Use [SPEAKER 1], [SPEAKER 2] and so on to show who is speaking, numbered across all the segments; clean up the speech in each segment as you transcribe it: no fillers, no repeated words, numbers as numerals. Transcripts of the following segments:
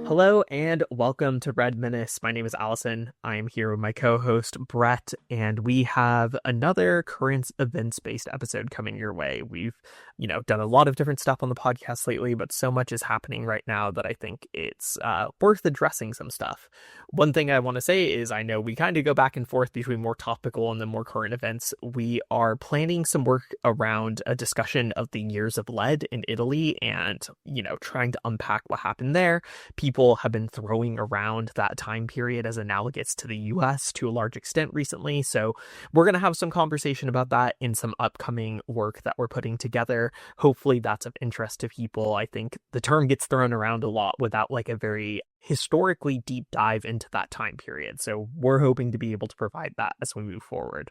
[SPEAKER 1] Hello and welcome to Red Menace. My name is Alyson. I am here with my co-host Breht, and we have another current events-based episode coming your way. We've, done a lot of different stuff on the podcast lately, but so much is happening right now that I think it's worth addressing some stuff. One thing I want to say is I know we kind of go back and forth between more topical and then more current events. We are planning some work around a discussion of the years of lead in Italy and, trying to unpack what happened there. People have been throwing around that time period as analogous to the US to a large extent recently. So we're going to have some conversation about that in some upcoming work that we're putting together. Hopefully that's of interest to people. I think the term gets thrown around a lot without like a very historically deep dive into that time period. So we're hoping to be able to provide that as we move forward.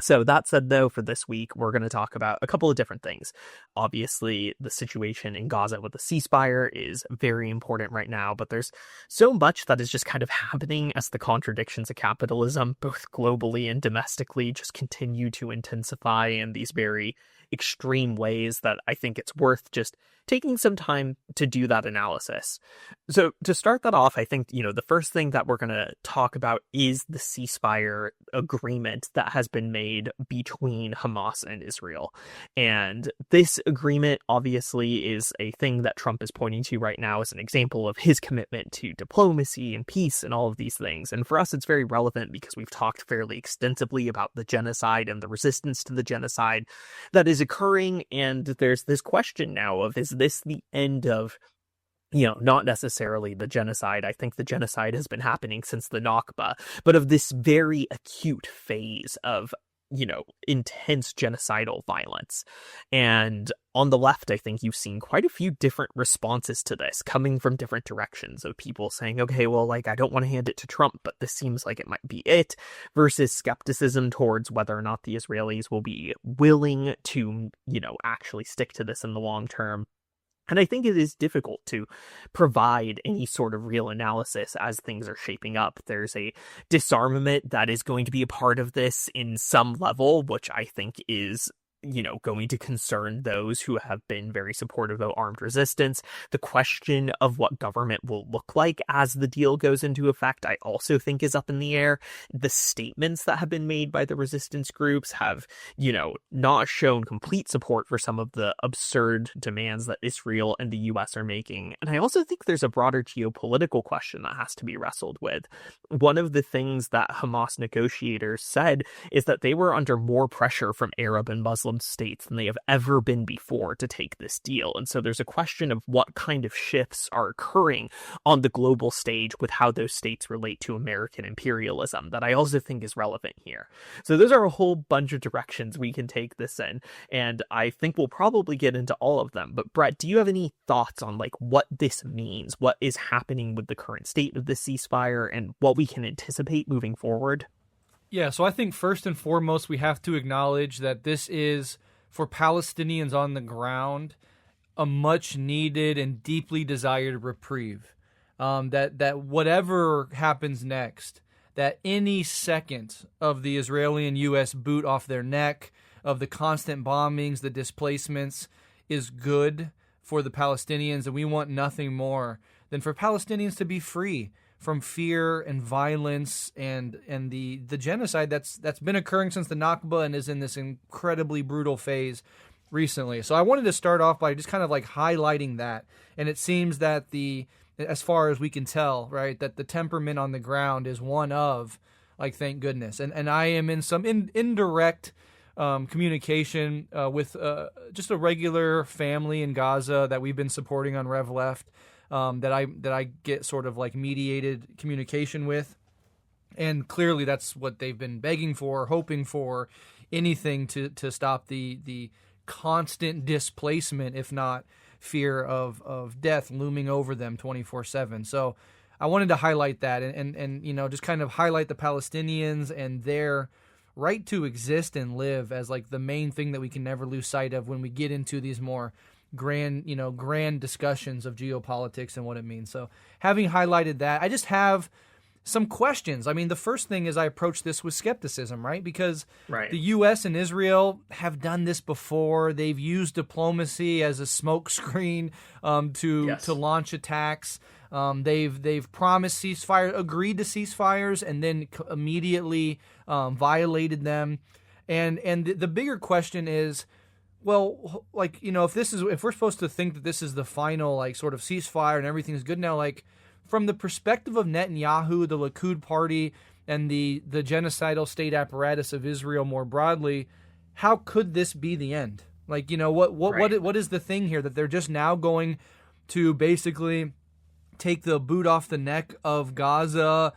[SPEAKER 1] So that said, though, for this week, we're going to talk about a couple of different things. Obviously, the situation in Gaza with the ceasefire is very important right now, but there's so much that is just kind of happening as the contradictions of capitalism, both globally and domestically, just continue to intensify in these very extreme ways that I think it's worth just taking some time to do that analysis. So to start that off, I think, the first thing that we're going to talk about is the ceasefire agreement that has been made between Hamas and Israel. And this agreement obviously is a thing that Trump is pointing to right now as an example of his commitment to diplomacy and peace and all of these things. And for us, it's very relevant because we've talked fairly extensively about the genocide and the resistance to the genocide that is occurring. And there's this question now of, is this the end of, not necessarily the genocide? I think the genocide has been happening since the Nakba, but of this very acute phase of, intense genocidal violence. And on the left, I think you've seen quite a few different responses to this coming from different directions of people saying, okay, well, I don't want to hand it to Trump, but this seems like it might be it, versus skepticism towards whether or not the Israelis will be willing to, actually stick to this in the long term. And I think it is difficult to provide any sort of real analysis as things are shaping up. There's a disarmament that is going to be a part of this in some level, which I think is going to concern those who have been very supportive of armed resistance. The question of what government will look like as the deal goes into effect, I also think is up in the air. The statements that have been made by the resistance groups have, not shown complete support for some of the absurd demands that Israel and the US are making. And I also think there's a broader geopolitical question that has to be wrestled with. One of the things that Hamas negotiators said is that they were under more pressure from Arab and Muslim states than they have ever been before to take this deal. And so there's a question of what kind of shifts are occurring on the global stage with how those states relate to American imperialism that I also think is relevant here. So those are a whole bunch of directions we can take this in, and I think we'll probably get into all of them. But Brett, do you have any thoughts on what this means, what is happening with the current state of the ceasefire, and what we can anticipate moving forward?
[SPEAKER 2] Yeah, so I think first and foremost, we have to acknowledge that this is, for Palestinians on the ground, a much needed and deeply desired reprieve. That whatever happens next, that any second of the Israeli and U.S. boot off their neck, of the constant bombings, the displacements, is good for the Palestinians, and we want nothing more than for Palestinians to be free from fear and violence and the genocide that's been occurring since the Nakba and is in this incredibly brutal phase recently. So I wanted to start off by just kind of highlighting that. And it seems that as far as we can tell, right, that the temperament on the ground is one of thank goodness. And I am in some indirect communication with just a regular family in Gaza that we've been supporting on Rev Left. That I get sort of mediated communication with. And clearly that's what they've been begging for, hoping for, anything to stop the constant displacement, if not fear of death looming over them 24/7. So I wanted to highlight that and just kind of highlight the Palestinians and their right to exist and live as like the main thing that we can never lose sight of when we get into these more grand discussions of geopolitics and what it means. So having highlighted that, I just have some questions. I mean, the first thing is I approach this with skepticism, right? Because the U.S. and Israel have done this before. They've used diplomacy as a smokescreen to launch attacks. They've promised ceasefire, agreed to ceasefires, and then immediately violated them. And the bigger question is, well, like, if we're supposed to think that this is the final like sort of ceasefire and everything's good now, like, from the perspective of Netanyahu, the Likud party, and the genocidal state apparatus of Israel more broadly, how could this be the end? Like, what is the thing here that they're just now going to basically take the boot off the neck of Gaza,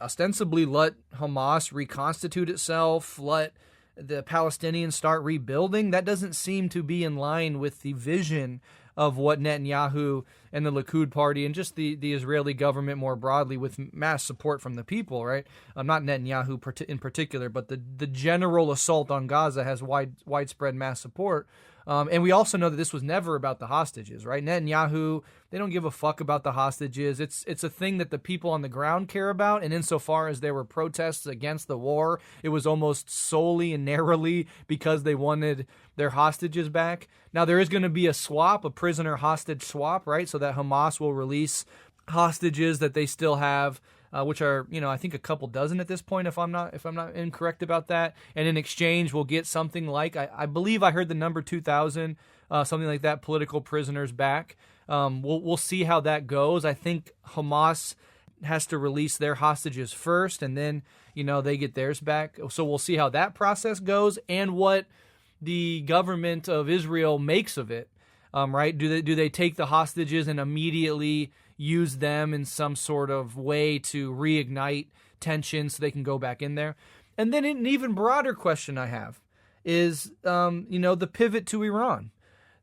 [SPEAKER 2] ostensibly let Hamas reconstitute itself, let the Palestinians start rebuilding? That doesn't seem to be in line with the vision of what Netanyahu and the Likud party and just the Israeli government more broadly, with mass support from the people, right? Not Netanyahu in particular, but the general assault on Gaza has widespread mass support. And we also know that this was never about the hostages, right? Netanyahu, they don't give a fuck about the hostages. It's a thing that the people on the ground care about. And insofar as there were protests against the war, it was almost solely and narrowly because they wanted their hostages back. Now, there is going to be a prisoner hostage swap, right? So that Hamas will release hostages that they still have, which are, I think a couple dozen at this point, if I'm not incorrect about that. And in exchange, we'll get something like, I believe I heard the number 2,000, something like that, political prisoners back. We'll see how that goes. I think Hamas has to release their hostages first, and then, they get theirs back. So we'll see how that process goes and what the government of Israel makes of it. Right? Do they take the hostages and immediately use them in some sort of way to reignite tension so they can go back in there? And then an even broader question I have is, the pivot to Iran.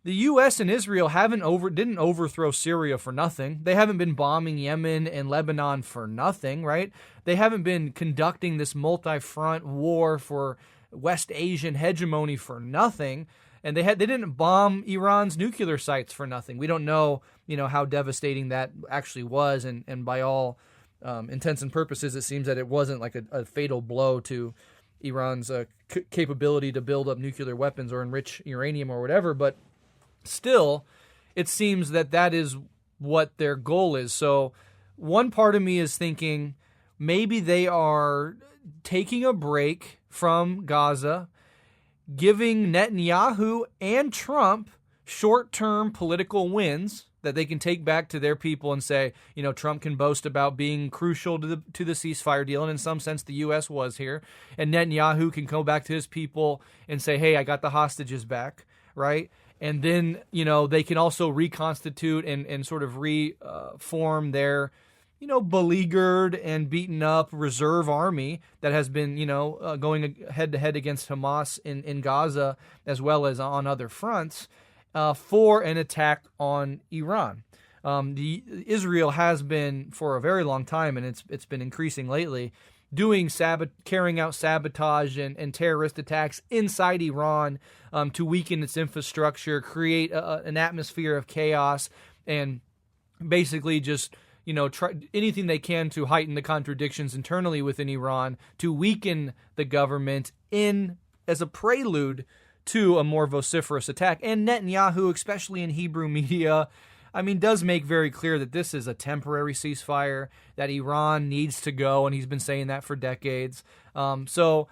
[SPEAKER 2] The U.S. and Israel didn't overthrow Syria for nothing. They haven't been bombing Yemen and Lebanon for nothing, right? They haven't been conducting this multi-front war for West Asian hegemony for nothing. And they didn't bomb Iran's nuclear sites for nothing. We don't know, how devastating that actually was. And by all intents and purposes, it seems that it wasn't like a fatal blow to Iran's capability to build up nuclear weapons or enrich uranium or whatever. But still, it seems that is what their goal is. So one part of me is thinking maybe they are taking a break from Gaza, giving Netanyahu and Trump short-term political wins that they can take back to their people and say, Trump can boast about being crucial to the ceasefire deal, and in some sense the U.S. was here, and Netanyahu can go back to his people and say, hey, I got the hostages back, right? And then, they can also reconstitute and sort of reform their beleaguered and beaten up reserve army that has been, going head to head against Hamas in Gaza as well as on other fronts for an attack on Iran. Israel has been for a very long time, and it's been increasing lately, carrying out sabotage and terrorist attacks inside Iran to weaken its infrastructure, create an atmosphere of chaos, and basically just try anything they can to heighten the contradictions internally within Iran, to weaken the government as a prelude to a more vociferous attack. And Netanyahu, especially in Hebrew media, does make very clear that this is a temporary ceasefire, that Iran needs to go, and he's been saying that for decades. So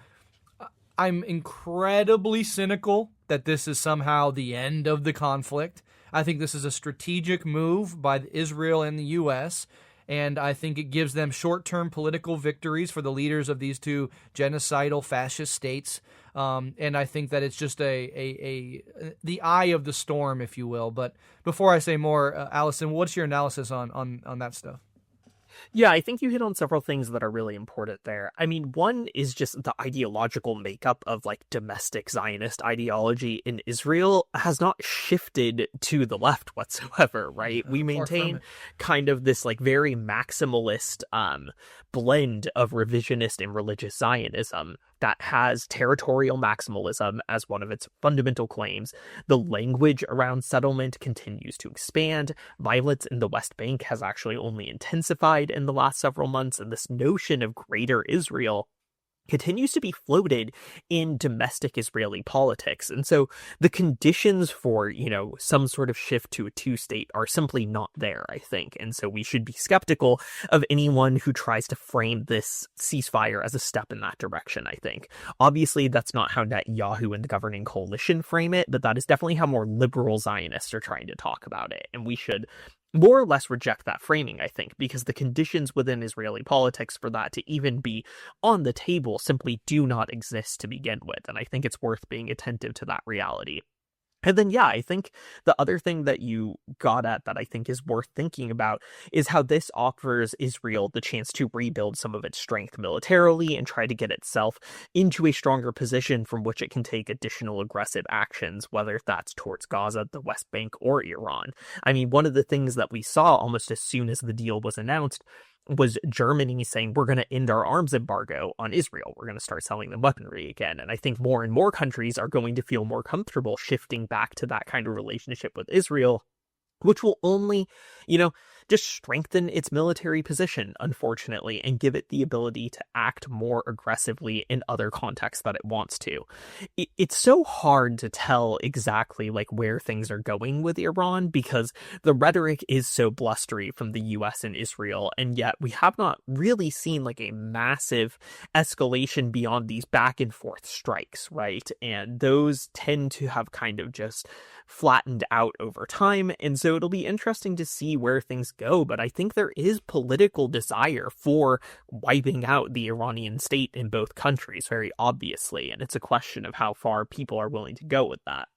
[SPEAKER 2] I'm incredibly cynical that this is somehow the end of the conflict. I think this is a strategic move by Israel and the U.S., and I think it gives them short-term political victories for the leaders of these two genocidal fascist states. And I think that it's just the eye of the storm, if you will. But before I say more, Alyson, what's your analysis on that stuff?
[SPEAKER 1] Yeah, I think you hit on several things that are really important there. I mean, one is just the ideological makeup of like domestic Zionist ideology in Israel has not shifted to the left whatsoever, right? We
[SPEAKER 2] Far from
[SPEAKER 1] maintain
[SPEAKER 2] it.
[SPEAKER 1] kind of this like very maximalist blend of revisionist and religious Zionism that has territorial maximalism as one of its fundamental claims. The language around settlement continues to expand. Violence in the West Bank has actually only intensified in the last several months, and this notion of greater Israel continues to be floated in domestic Israeli politics. And so the conditions for, some sort of shift to a two-state are simply not there, I think. And so we should be skeptical of anyone who tries to frame this ceasefire as a step in that direction, I think. Obviously, that's not how Netanyahu and the governing coalition frame it, but that is definitely how more liberal Zionists are trying to talk about it. And we should more or less reject that framing, I think, because the conditions within Israeli politics for that to even be on the table simply do not exist to begin with. And I think it's worth being attentive to that reality. And then, yeah, I think the other thing that you got at that I think is worth thinking about is how this offers Israel the chance to rebuild some of its strength militarily and try to get itself into a stronger position from which it can take additional aggressive actions, whether that's towards Gaza, the West Bank, or Iran. I mean, one of the things that we saw almost as soon as the deal was announced was Germany saying, we're going to end our arms embargo on Israel. We're going to start selling them weaponry again. And I think more and more countries are going to feel more comfortable shifting back to that kind of relationship with Israel, which will only, just strengthen its military position, unfortunately, and give it the ability to act more aggressively in other contexts that it wants to. It's so hard to tell exactly like where things are going with Iran because the rhetoric is so blustery from the US and Israel, and yet we have not really seen like a massive escalation beyond these back and forth strikes, right? And those tend to have kind of just flattened out over time, and so it'll be interesting to see where things go, but I think there is political desire for wiping out the Iranian state in both countries, very obviously, and it's a question of how far people are willing to go with that.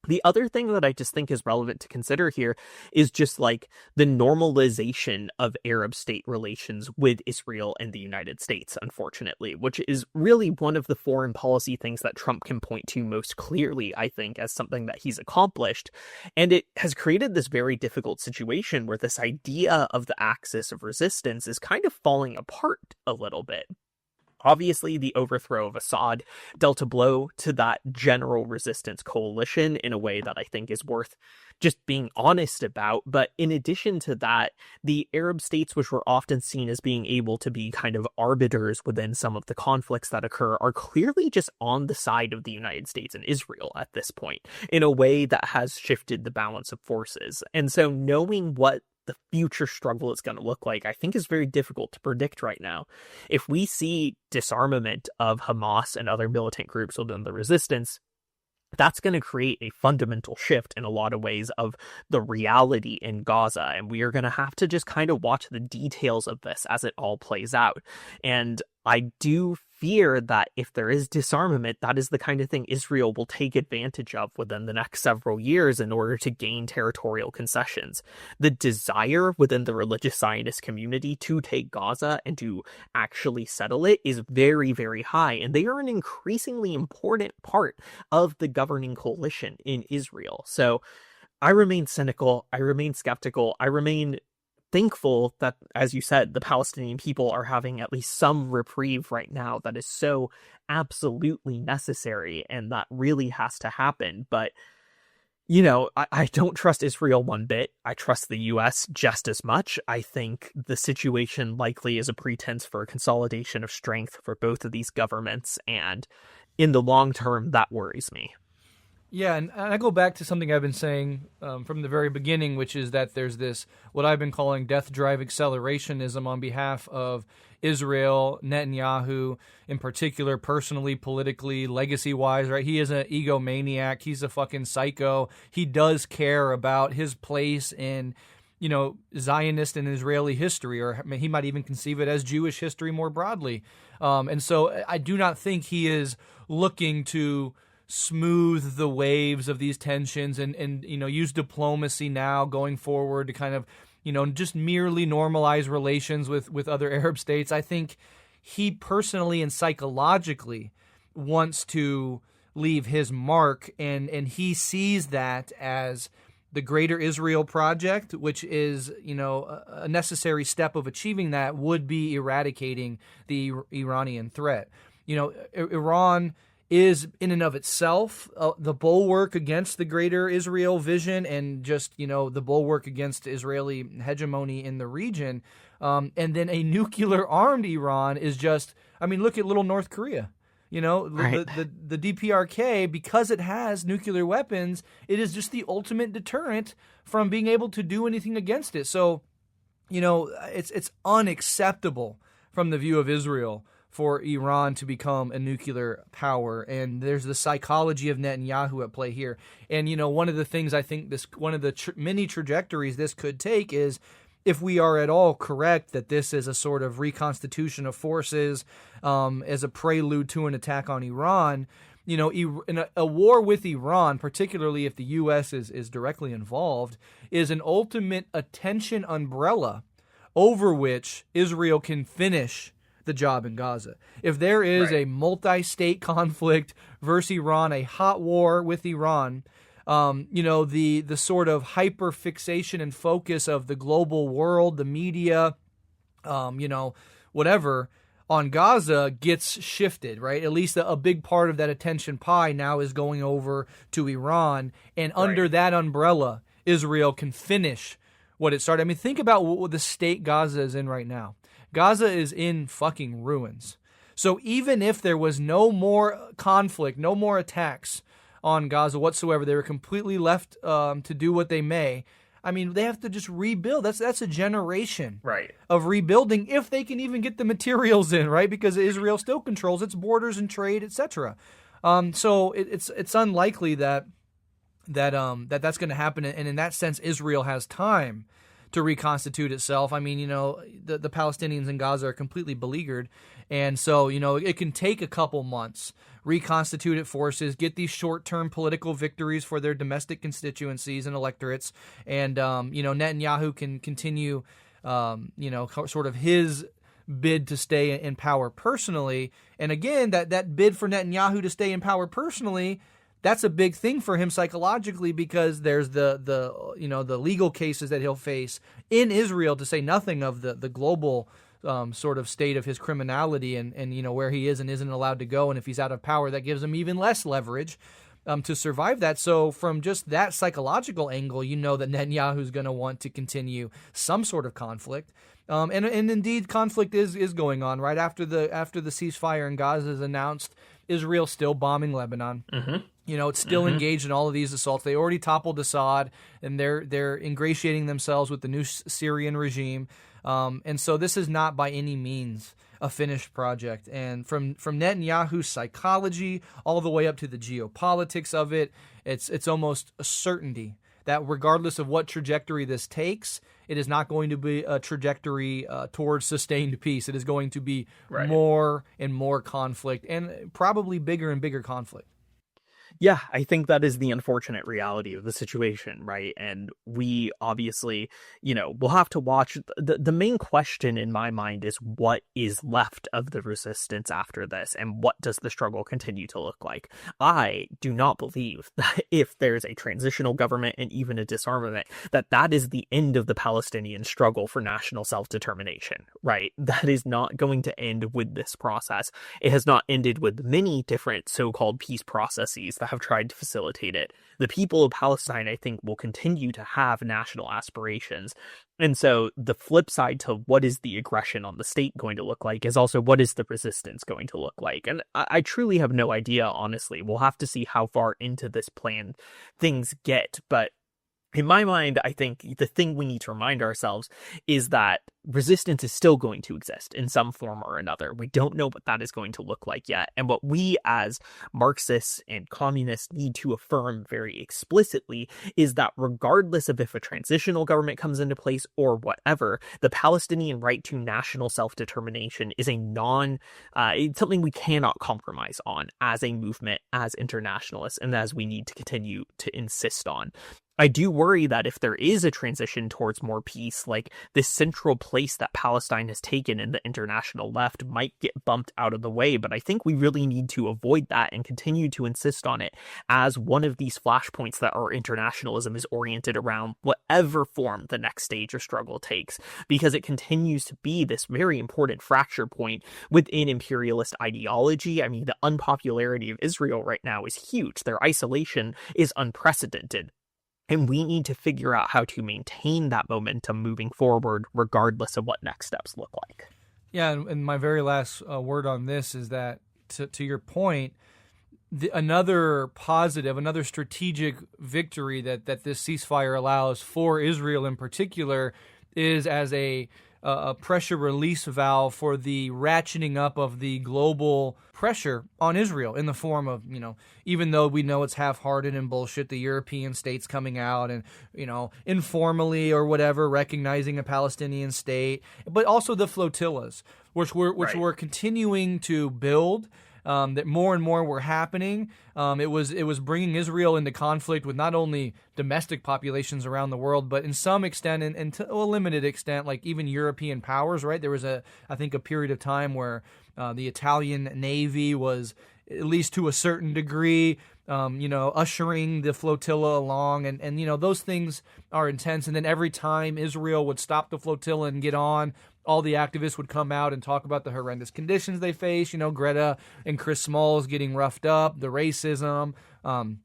[SPEAKER 1] The other thing that I just think is relevant to consider here is just like the normalization of Arab state relations with Israel and the United States, unfortunately, which is really one of the foreign policy things that Trump can point to most clearly, I think, as something that he's accomplished. And it has created this very difficult situation where this idea of the axis of resistance is kind of falling apart a little bit. Obviously, the overthrow of Assad dealt a blow to that general resistance coalition in a way that I think is worth just being honest about. But in addition to that, the Arab states, which were often seen as being able to be kind of arbiters within some of the conflicts that occur, are clearly just on the side of the United States and Israel at this point in a way that has shifted the balance of forces. And so knowing what the future struggle is going to look like, I think is very difficult to predict right now. If we see disarmament of Hamas and other militant groups within the resistance, that's going to create a fundamental shift in a lot of ways of the reality in Gaza. And we are going to have to just kind of watch the details of this as it all plays out. And I do fear that if there is disarmament, that is the kind of thing Israel will take advantage of within the next several years in order to gain territorial concessions. The desire within the religious Zionist community to take Gaza and to actually settle it is very, very high. And they are an increasingly important part of the governing coalition in Israel. So I remain cynical. I remain skeptical. I remain thankful that, as you said, the Palestinian people are having at least some reprieve right now that is so absolutely necessary, and that really has to happen. But, I don't trust Israel one bit. I trust the US just as much. I think the situation likely is a pretense for a consolidation of strength for both of these governments, and in the long term, that worries me.
[SPEAKER 2] Yeah, and I go back to something I've been saying from the very beginning, which is that there's this, what I've been calling death drive accelerationism on behalf of Israel, Netanyahu, in particular, personally, politically, legacy-wise, right? He is an egomaniac. He's a fucking psycho. He does care about his place in, Zionist and Israeli history, or he might even conceive it as Jewish history more broadly. And so I do not think he is looking to smooth the waves of these tensions and use diplomacy now going forward to kind of just merely normalize relations with other Arab states. I think he personally and psychologically wants to leave his mark, and he sees that as the Greater Israel Project, which is, a necessary step of achieving that would be eradicating the Iranian threat. Iran is in and of itself the bulwark against the Greater Israel vision and just, the bulwark against Israeli hegemony in the region. And then a nuclear-armed Iran is just, look at little North Korea.
[SPEAKER 1] Right.
[SPEAKER 2] The DPRK, because it has nuclear weapons, it is just the ultimate deterrent from being able to do anything against it. So, it's unacceptable from the view of Israel for Iran to become a nuclear power. And there's the psychology of Netanyahu at play here. And, one of the things I think one of the many trajectories this could take is, if we are at all correct that this is a sort of reconstitution of forces as a prelude to an attack on Iran, in a war with Iran, particularly if the U.S. is directly involved, is an ultimate attention umbrella over which Israel can finish the job in Gaza. If there is a multi-state conflict versus Iran, a hot war with Iran, the sort of hyper fixation and focus of the global world, the media, whatever, on Gaza gets shifted, right? At least a big part of that attention pie now is going over to Iran. And under that umbrella, Israel can finish what it started. Think about what the state Gaza is in right now. Gaza is in fucking ruins. So even if there was no more conflict, no more attacks on Gaza whatsoever, they were completely left to do what they may. They have to just rebuild. That's a generation of rebuilding if they can even get the materials in, right? Because Israel still controls its borders and trade, etc. So it's unlikely that's going to happen. And in that sense, Israel has time to reconstitute itself. The Palestinians in Gaza are completely beleaguered. And so, it can take a couple months, reconstitute its forces, get these short-term political victories for their domestic constituencies and electorates. And, Netanyahu can continue, sort of his bid to stay in power personally. And again, that bid for Netanyahu to stay in power personally, that's a big thing for him psychologically, because there's the legal cases that he'll face in Israel, to say nothing of the global sort of state of his criminality and where he is and isn't allowed to go. And if he's out of power, that gives him even less leverage to survive that. So from just that psychological angle, that Netanyahu's going to want to continue some sort of conflict. And indeed, conflict is going on right after the ceasefire in Gaza is announced. Israel's still bombing Lebanon. Mm-hmm. It's still engaged in all of these assaults. They already toppled Assad, and they're ingratiating themselves with the new Syrian regime. And so this is not by any means a finished project. And from Netanyahu's psychology all the way up to the geopolitics of it, it's almost a certainty that regardless of what trajectory this takes, it is not going to be a trajectory towards sustained peace. It is going to be more and more conflict, and probably bigger and bigger conflict.
[SPEAKER 1] Yeah, I think that is the unfortunate reality of the situation, right? And we obviously, we'll have to watch. The main question in my mind is what is left of the resistance after this, and what does the struggle continue to look like? I do not believe that if there's a transitional government and even a disarmament, that is the end of the Palestinian struggle for national self-determination, right? That is not going to end with this process. It has not ended with many different so-called peace processes that have tried to facilitate it. The people of Palestine, I think, will continue to have national aspirations. And so the flip side to what is the aggression on the state going to look like is also what is the resistance going to look like. And I truly have no idea, honestly. We'll have to see how far into this plan things get. But in my mind, I think the thing we need to remind ourselves is that resistance is still going to exist in some form or another. We don't know what that is going to look like yet. And what we as Marxists and communists need to affirm very explicitly is that regardless of if a transitional government comes into place or whatever, the Palestinian right to national self-determination is it's something we cannot compromise on as a movement, as internationalists, and as we need to continue to insist on. I do worry that if there is a transition towards more peace, like this central place that Palestine has taken in the international left might get bumped out of the way. But I think we really need to avoid that and continue to insist on it as one of these flashpoints that our internationalism is oriented around, whatever form the next stage or struggle takes, because it continues to be this very important fracture point within imperialist ideology. I mean, the unpopularity of Israel right now is huge. Their isolation is unprecedented. And we need to figure out how to maintain that momentum moving forward, regardless of what next steps look like.
[SPEAKER 2] Yeah, and my very last word on this is that, to your point, another positive, another strategic victory that this ceasefire allows for Israel in particular is as a pressure release valve for the ratcheting up of the global pressure on Israel in the form of, even though we know it's half-hearted and bullshit, the European states coming out and, informally or whatever, recognizing a Palestinian state, but also the flotillas, which we're continuing to build. That more and more were happening. It was bringing Israel into conflict with not only domestic populations around the world, but in some extent, and to a limited extent, like even European powers, right? There was I think a period of time where the Italian Navy was, at least to a certain degree, ushering the flotilla along, and those things are intense. And then every time Israel would stop the flotilla and get on, all the activists would come out and talk about the horrendous conditions they face. Greta and Chris Smalls getting roughed up, the racism, Ben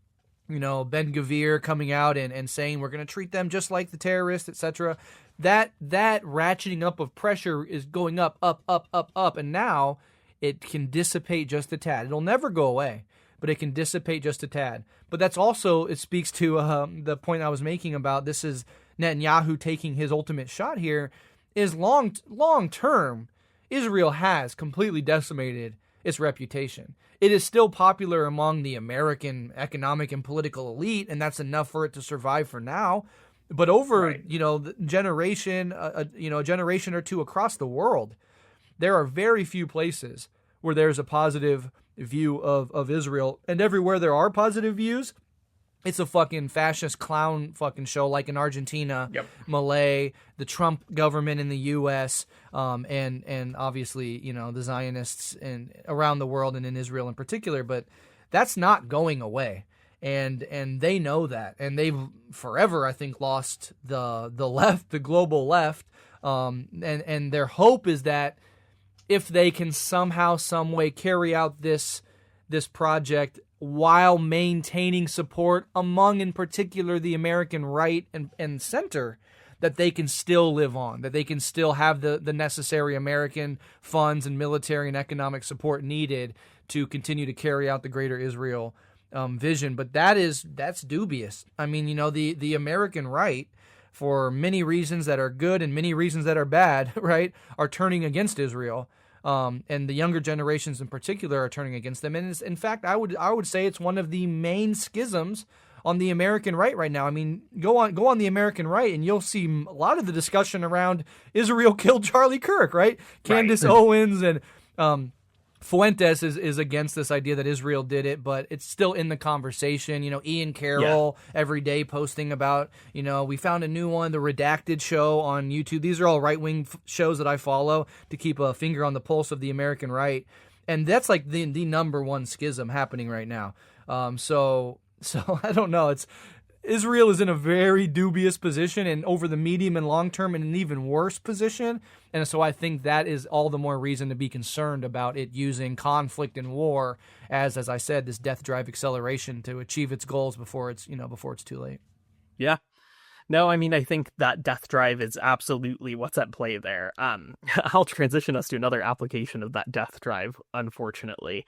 [SPEAKER 2] Gvir coming out and saying we're going to treat them just like the terrorists, etc. That ratcheting up of pressure is going up, and now it can dissipate just a tad. It'll never go away, but it can dissipate just a tad. But that's also, it speaks to the point I was making about this is Netanyahu taking his ultimate shot here, is long term, Israel has completely decimated its reputation. It is still popular among the American economic and political elite, and that's enough for it to survive for now. But over, the generation, a generation or two across the world, there are very few places where there's a positive view of Israel. And everywhere there are positive views, it's a fucking fascist clown fucking show, like in Argentina, Malay, the Trump government in the U.S., and obviously, the Zionists around the world and in Israel in particular. But that's not going away, and they know that, and they've forever, I think, lost the left, the global left, and their hope is that if they can somehow, some way carry out this project while maintaining support among, in particular, the American right and center, that they can still live on, that they can still have the necessary American funds and military and economic support needed to continue to carry out the Greater Israel vision. But that's dubious. I mean, the American right, for many reasons that are good and many reasons that are bad, right, are turning against Israel. And the younger generations in particular are turning against them. And in fact, I would say it's one of the main schisms on the American right now. I mean, go on the American right, and you'll see a lot of the discussion around Israel killed Charlie Kirk, right? Candace Owens and Fuentes is against this idea that Israel did it, but it's still in the conversation. Ian Carroll every day posting about, we found a new one, the Redacted show on YouTube. These are all right-wing shows that I follow to keep a finger on the pulse of the American right. And that's like the number one schism happening right now. So I don't know. Israel is in a very dubious position, and over the medium and long term in an even worse position. And so I think that is all the more reason to be concerned about it using conflict and war as I said, this death drive acceleration to achieve its goals before it's too late.
[SPEAKER 1] Yeah. No, I mean, I think that death drive is absolutely what's at play there. I'll transition us to another application of that death drive, unfortunately,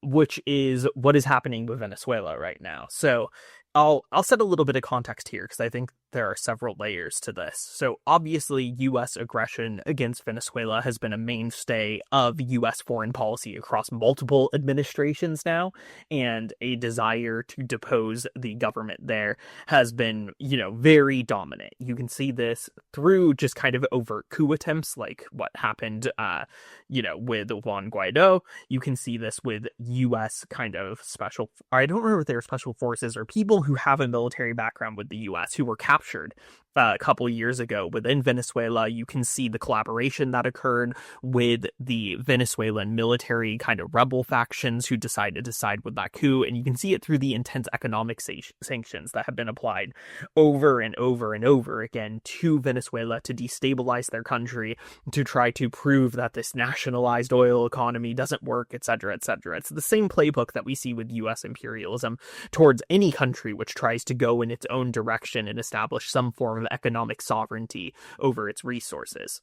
[SPEAKER 1] which is what is happening with Venezuela right now. So I'll set a little bit of context here because I think there are several layers to this. So obviously, U.S. aggression against Venezuela has been a mainstay of U.S. foreign policy across multiple administrations now, and a desire to depose the government there has been, very dominant. You can see this through just kind of overt coup attempts like what happened, with Juan Guaido. You can see this with U.S. kind of I don't remember if they're special forces or people who have a military background with the U.S. who were captured a couple of years ago within Venezuela. You can see the collaboration that occurred with the Venezuelan military kind of rebel factions who decided to side with that coup. And you can see it through the intense economic sanctions that have been applied over and over and over again to Venezuela to destabilize their country, to try to prove that this nationalized oil economy doesn't work, etc., etc. It's the same playbook that we see with U.S. imperialism towards any country which tries to go in its own direction and establish some form of economic sovereignty over its resources.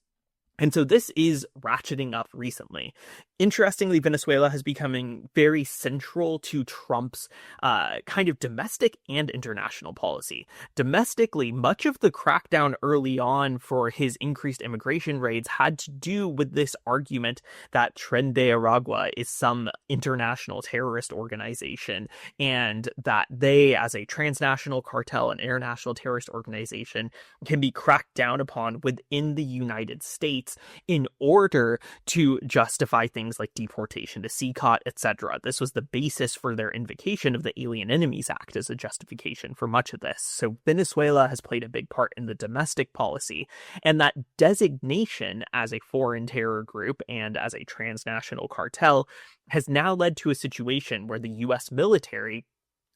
[SPEAKER 1] And so this is ratcheting up recently. Interestingly, Venezuela has becoming very central to Trump's kind of domestic and international policy. Domestically, much of the crackdown early on for his increased immigration raids had to do with this argument that Tren de Aragua is some international terrorist organization, and that they, as a transnational cartel and international terrorist organization, can be cracked down upon within the United States in order to justify things like deportation to CCOT, etc. This was the basis for their invocation of the Alien Enemies Act as a justification for much of this. So Venezuela has played a big part in the domestic policy, and that designation as a foreign terror group and as a transnational cartel has now led to a situation where the U.S. military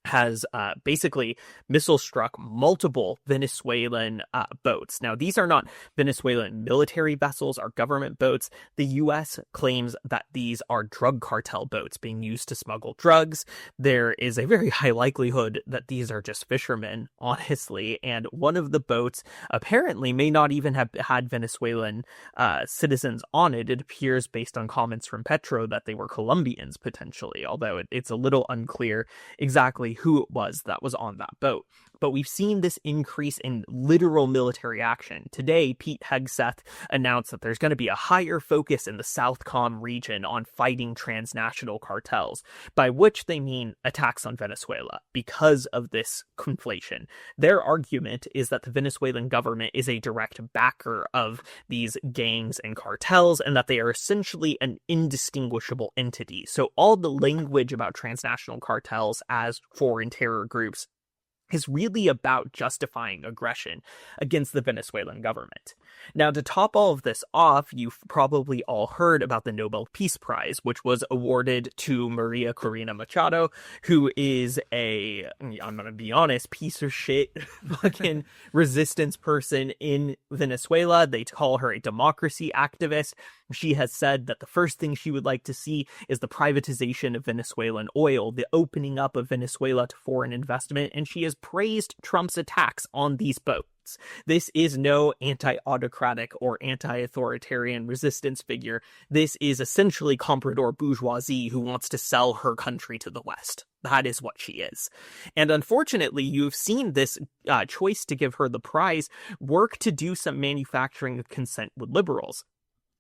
[SPEAKER 1] has basically missile struck multiple Venezuelan boats. Now, these are not Venezuelan military vessels or government boats. The U.S. claims that these are drug cartel boats being used to smuggle drugs. There is a very high likelihood that these are just fishermen, honestly, and one of the boats apparently may not even have had Venezuelan citizens on it. It appears, based on comments from Petro, that they were Colombians, potentially, although it's a little unclear exactly who it was that was on that boat. But we've seen this increase in literal military action. Today, Pete Hegseth announced that there's going to be a higher focus in the Southcom region on fighting transnational cartels, by which they mean attacks on Venezuela because of this conflation. Their argument is that the Venezuelan government is a direct backer of these gangs and cartels, and that they are essentially an indistinguishable entity. So all the language about transnational cartels as foreign terror groups is really about justifying aggression against the Venezuelan government. Now, to top all of this off, you've probably all heard about the Nobel Peace Prize, which was awarded to Maria Corina Machado, who is I'm going to be honest, piece of shit fucking resistance person in Venezuela. They call her a democracy activist. She has said that the first thing she would like to see is the privatization of Venezuelan oil, the opening up of Venezuela to foreign investment, and she has praised Trump's attacks on these boats. This is no anti-autocratic or anti-authoritarian resistance figure. This is essentially comprador bourgeoisie who wants to sell her country to the West. That is what she is. And unfortunately, you've seen this choice to give her the prize work to do some manufacturing of consent with liberals.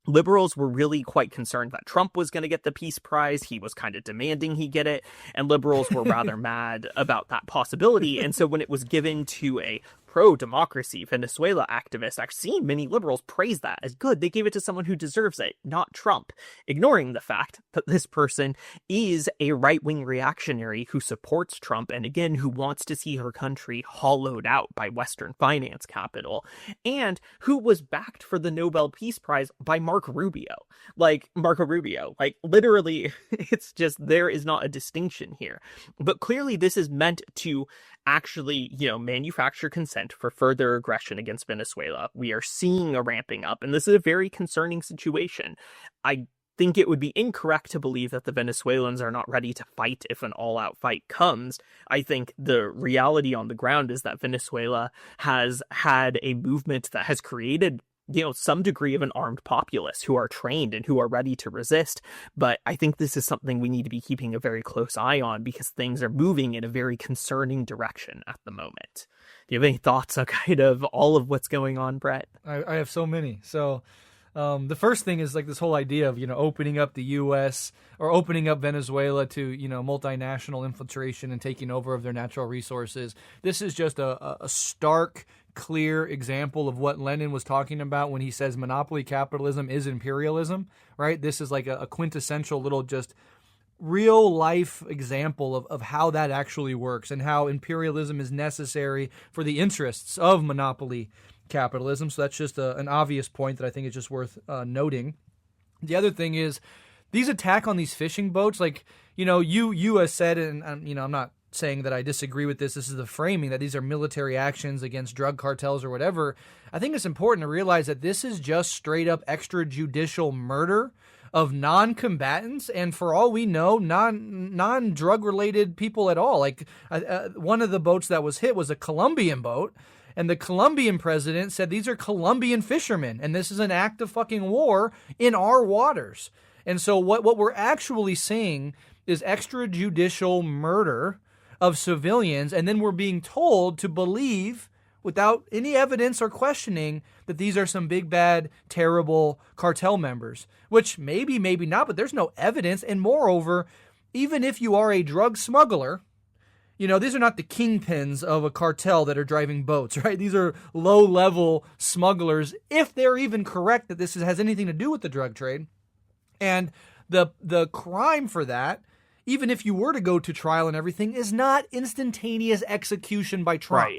[SPEAKER 1] Liberals were really quite concerned that Trump was going to get the Peace Prize. He was kind of demanding he get it, and liberals were rather mad about that possibility. And so when it was given to a pro-democracy Venezuela activist, I've seen many liberals praise that as good. They gave it to someone who deserves it, not Trump, ignoring the fact that this person is a right-wing reactionary who supports Trump, and again, who wants to see her country hollowed out by Western finance capital, and who was backed for the Nobel Peace Prize by Marco Rubio. Like, literally, it's just, there is not a distinction here. But clearly this is meant to actually, manufacture consent for further aggression against Venezuela. We are seeing a ramping up, and this is a very concerning situation. I think it would be incorrect to believe that the Venezuelans are not ready to fight if an all-out fight comes. I think the reality on the ground is that Venezuela has had a movement that has created some degree of an armed populace who are trained and who are ready to resist. But I think this is something we need to be keeping a very close eye on because things are moving in a very concerning direction at the moment. Do you have any thoughts on kind of all of what's going on, Brett?
[SPEAKER 2] I have so many. So the first thing is like this whole idea of, opening up the U.S. or opening up Venezuela to, multinational infiltration and taking over of their natural resources. This is just a stark, clear example of what Lenin was talking about when he says monopoly capitalism is imperialism, right? This is like a quintessential little just real life example of how that actually works and how imperialism is necessary for the interests of monopoly capitalism. So that's just an obvious point that I think is just worth noting. The other thing is these attack on these fishing boats, like, you has said, and I'm not saying that I disagree with this. This is the framing that these are military actions against drug cartels or whatever. I think it's important to realize that this is just straight up extrajudicial murder of non-combatants, and for all we know, non-drug related people at all. Like one of the boats that was hit was a Colombian boat, and the Colombian president said these are Colombian fishermen, and this is an act of fucking war in our waters. And so what we're actually seeing is extrajudicial murder of civilians, and then we're being told to believe, without any evidence or questioning, that these are some big, bad, terrible cartel members, which maybe not, but there's no evidence. And moreover, even if you are a drug smuggler, these are not the kingpins of a cartel that are driving boats, right? These are low-level smugglers, if they're even correct that this has anything to do with the drug trade. And the crime for that, even if you were to go to trial and everything, is not instantaneous execution by Trump.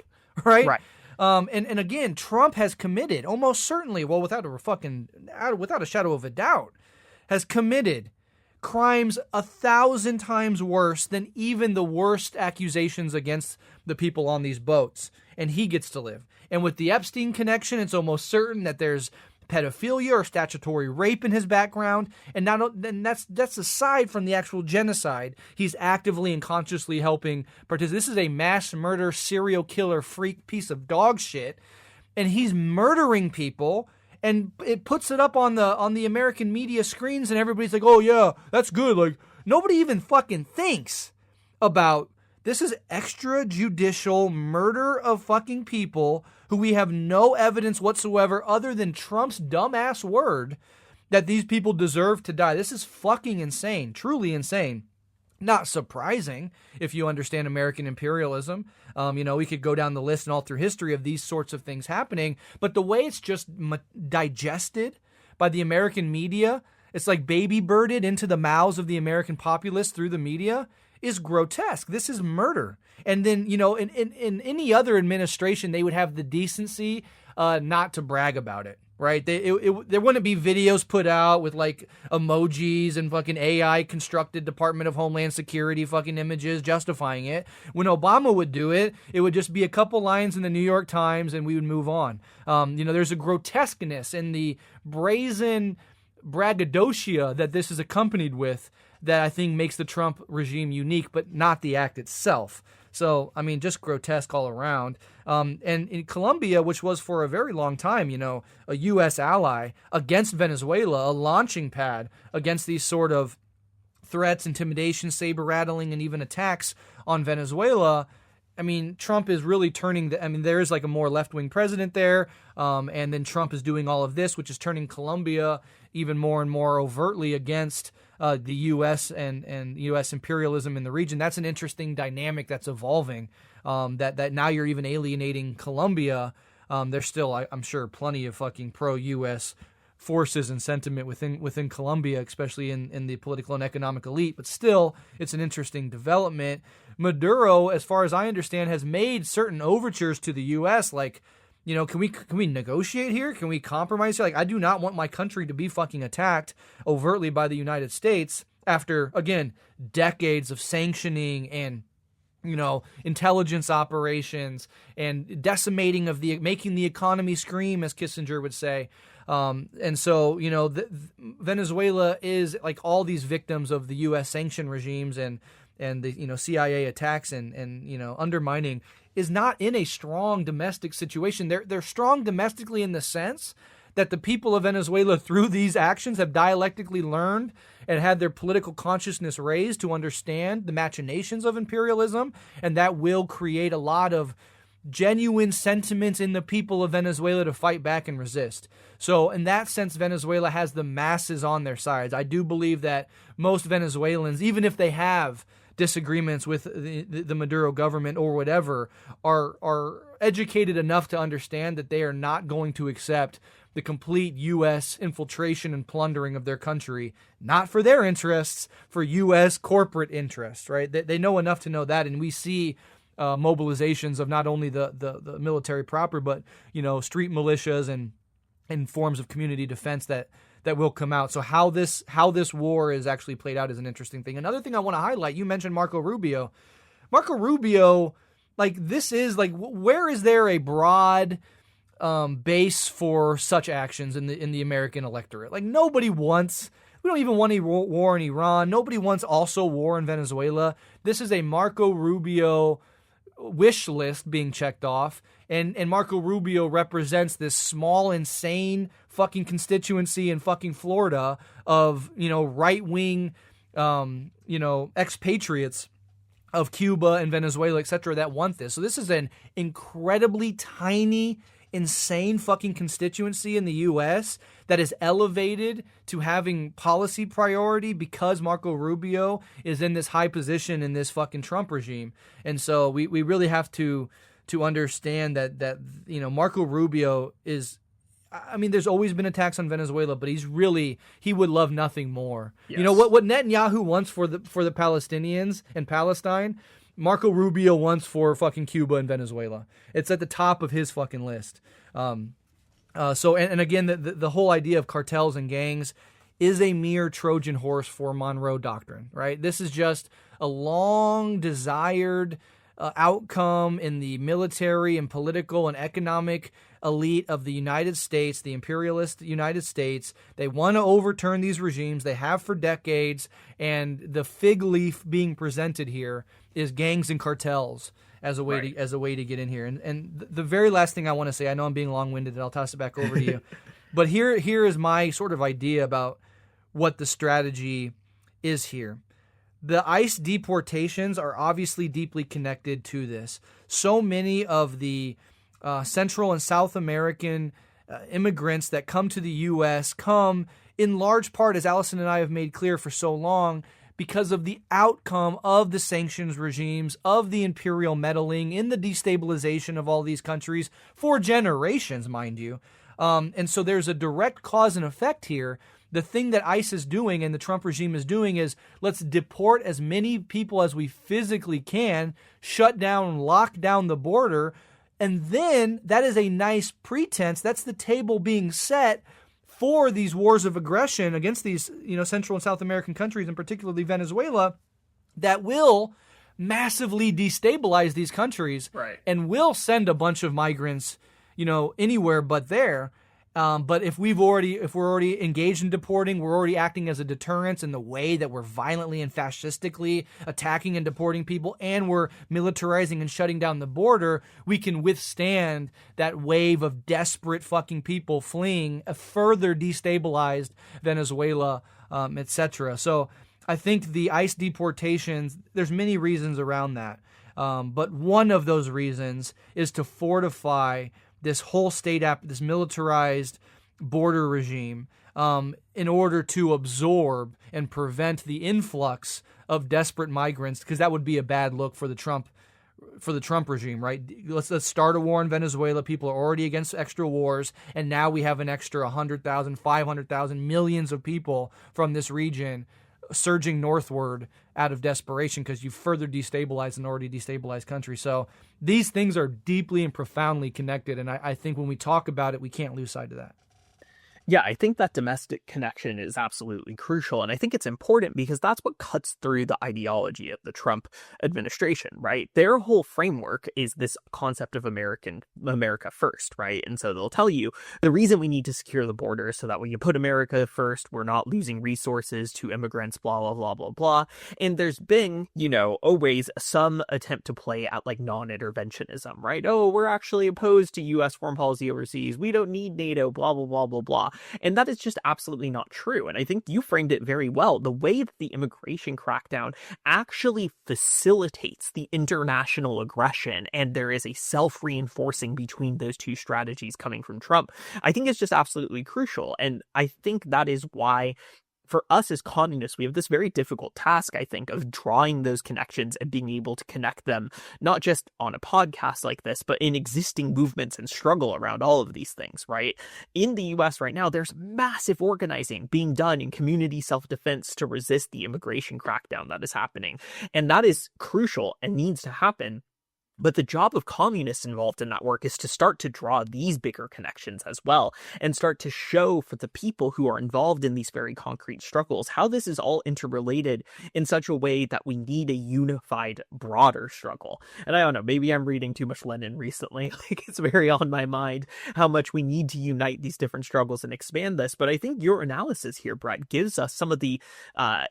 [SPEAKER 2] Right? And again, Trump has committed almost certainly, well, without a shadow of a doubt, has committed crimes 1,000 times worse than even the worst accusations against the people on these boats. And he gets to live. And with the Epstein connection, it's almost certain that there's pedophilia or statutory rape in his background, and that's aside from the actual genocide. He's actively and consciously helping participate. This is a mass murder, serial killer, freak piece of dog shit, and he's murdering people, and it puts it up on the American media screens, and everybody's like, "Oh yeah, that's good." Like nobody even fucking thinks about this is extrajudicial murder of fucking people who we have no evidence whatsoever other than Trump's dumbass word that these people deserve to die. This is fucking insane, truly insane. Not surprising if you understand American imperialism. We could go down the list and all through history of these sorts of things happening, but the way it's just digested by the American media, it's like baby birded into the mouths of the American populace through the media, is grotesque. This is murder. And then, in any other administration, they would have the decency not to brag about it, right? There wouldn't be videos put out with like emojis and fucking AI constructed Department of Homeland Security fucking images justifying it. When Obama would do it, it would just be a couple lines in the New York Times and we would move on. There's a grotesqueness in the brazen braggadocio that this is accompanied with that I think makes the Trump regime unique, but not the act itself. So, just grotesque all around. And in Colombia, which was for a very long time, a U.S. ally against Venezuela, a launching pad against these sort of threats, intimidation, saber rattling, and even attacks on Venezuela. Trump is really turning there is like a more left-wing president there. And then Trump is doing all of this, which is turning Colombia even more and more overtly against the U.S. and U.S. imperialism in the region. That's an interesting dynamic that's evolving, that now you're even alienating Colombia. There's still, I'm sure, plenty of fucking pro-U.S. forces and sentiment within Colombia, especially in the political and economic elite. But still, it's an interesting development. Maduro, as far as I understand, has made certain overtures to the U.S., like, can we negotiate here? Can we compromise here? Like, I do not want my country to be fucking attacked overtly by the United States after, again, decades of sanctioning and, intelligence operations and decimating making the economy scream, as Kissinger would say. And so, Venezuela is like all these victims of the U.S. sanction regimes and the, CIA attacks and undermining, is not in a strong domestic situation. They're strong domestically in the sense that the people of Venezuela, through these actions, have dialectically learned and had their political consciousness raised to understand the machinations of imperialism, and that will create a lot of genuine sentiments in the people of Venezuela to fight back and resist. So in that sense, Venezuela has the masses on their sides. I do believe that most Venezuelans, even if they have disagreements with the Maduro government or whatever, are educated enough to understand that they are not going to accept the complete U.S. infiltration and plundering of their country, not for their interests, for U.S. corporate interests, right? They know enough to know that, and we see mobilizations of not only the military proper, but, you know, street militias and forms of community defense that will come out. So how this war is actually played out is an interesting thing. Another thing I want to highlight, you mentioned Marco Rubio. Marco Rubio, like, this is like, where is there a broad base for such actions in the American electorate? Like, nobody wants. We don't even want any war in Iran. Nobody wants also war in Venezuela. This is a Marco Rubio wish list being checked off, and Marco Rubio represents this small, insane fucking constituency in fucking Florida of, you know, right-wing, expatriates of Cuba and Venezuela, etc., that want this. So this is an incredibly tiny, insane fucking constituency in the U.S. that is elevated to having policy priority because Marco Rubio is in this high position in this fucking Trump regime. And so we really have to understand that you know, Marco Rubio is, I mean, there's always been attacks on Venezuela, but he would love nothing more. Yes. You know what Netanyahu wants for the Palestinians and Palestine, Marco Rubio wants for fucking Cuba and Venezuela. It's at the top of his fucking list. So again, the whole idea of cartels and gangs is a mere Trojan horse for Monroe Doctrine, right? This is just a long desired outcome in the military and political and economic elite of the United States, the imperialist United States. They want to overturn these regimes. They have for decades. And the fig leaf being presented here is gangs and cartels as a way to get in here. And the very last thing I want to say, I know I'm being long-winded, and I'll toss it back over to you. But here is my sort of idea about what the strategy is here. The ICE deportations are obviously deeply connected to this. So many of the Central and South American immigrants that come to the U.S. come in large part, as Alyson and I have made clear for so long, because of the outcome of the sanctions regimes, of the imperial meddling in the destabilization of all these countries for generations, mind you. And so there's a direct cause and effect here. The thing that ICE is doing and the Trump regime is doing is, let's deport as many people as we physically can, shut down, lock down the border, and then that is a nice pretense. That's the table being set for these wars of aggression against these, you know, Central and South American countries, and particularly Venezuela, that will massively destabilize these countries, right, and will send a bunch of migrants, you know, anywhere but there. But if we're already engaged in deporting, we're already acting as a deterrence in the way that we're violently and fascistically attacking and deporting people, and we're militarizing and shutting down the border, we can withstand that wave of desperate fucking people fleeing a further destabilized Venezuela, etc. So I think the ICE deportations, there's many reasons around that. But one of those reasons is to fortify this whole state this militarized border regime, in order to absorb and prevent the influx of desperate migrants, because that would be a bad look for the Trump regime, right? Let's start a war in Venezuela. People are already against extra wars, and now we have an extra 100,000, 500,000, millions of people from this region surging northward out of desperation because you further destabilize an already destabilized country. So these things are deeply and profoundly connected, and I think when we talk about it, we can't lose sight of that.
[SPEAKER 1] Yeah, I think that domestic connection is absolutely crucial. And I think it's important because that's what cuts through the ideology of the Trump administration, right? Their whole framework is this concept of America first, right? And so they'll tell you the reason we need to secure the border is so that when you put America first, we're not losing resources to immigrants, blah, blah, blah, blah, blah. And there's been, always some attempt to play at like non-interventionism, right? Oh, we're actually opposed to US foreign policy overseas. We don't need NATO, blah, blah, blah, blah, blah. And that is just absolutely not true. And I think you framed it very well. The way that the immigration crackdown actually facilitates the international aggression, and there is a self-reinforcing between those two strategies coming from Trump, I think is just absolutely crucial. And I think that is why for us as communists, we have this very difficult task, I think, of drawing those connections and being able to connect them, not just on a podcast like this, but in existing movements and struggle around all of these things, right? In the US right now, there's massive organizing being done in community self-defense to resist the immigration crackdown that is happening. And that is crucial and needs to happen. But the job of communists involved in that work is to start to draw these bigger connections as well and start to show for the people who are involved in these very concrete struggles how this is all interrelated in such a way that we need a unified, broader struggle. And I don't know, maybe I'm reading too much Lenin recently. Like, it's very on my mind how much we need to unite these different struggles and expand this. But I think your analysis here, Brett, gives us some of the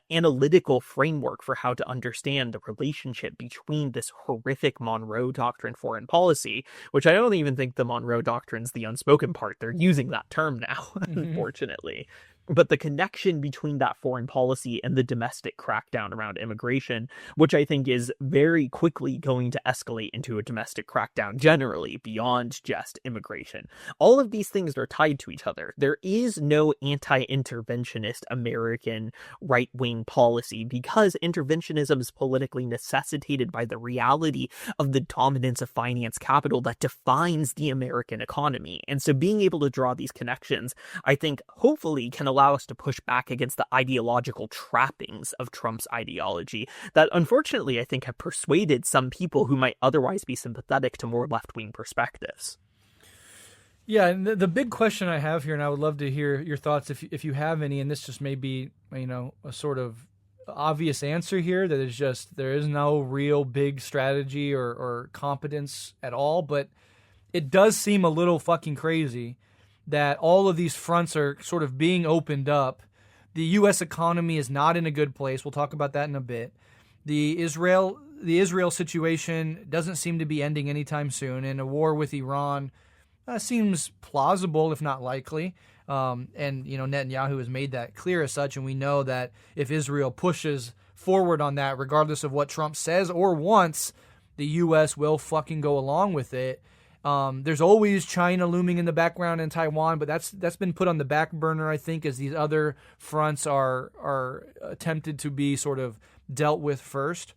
[SPEAKER 1] analytical framework for how to understand the relationship between this horrific Monroe Doctrine foreign policy, which I don't even think the Monroe Doctrine's the unspoken part. They're using that term now, unfortunately. But the connection between that foreign policy and the domestic crackdown around immigration, which I think is very quickly going to escalate into a domestic crackdown generally beyond just immigration. All of these things are tied to each other. There is no anti-interventionist American right-wing policy because interventionism is politically necessitated by the reality of the dominance of finance capital that defines the American economy. And so being able to draw these connections, I think, hopefully can allow us to push back against the ideological trappings of Trump's ideology that unfortunately I think have persuaded some people who might otherwise be sympathetic to more left-wing perspectives.
[SPEAKER 2] Yeah, and the big question I have here, and I would love to hear your thoughts if you have any, and this just may be, a sort of obvious answer here, that is just there is no real big strategy or competence at all, but it does seem a little fucking crazy that all of these fronts are sort of being opened up. The U.S. economy is not in a good place. We'll talk about that in a bit. The Israel situation doesn't seem to be ending anytime soon, and a war with Iran seems plausible, if not likely. And Netanyahu has made that clear as such, and we know that if Israel pushes forward on that, regardless of what Trump says or wants, the U.S. will fucking go along with it. There's always China looming in the background and Taiwan, but that's been put on the back burner, I think, as these other fronts are attempted to be sort of dealt with first.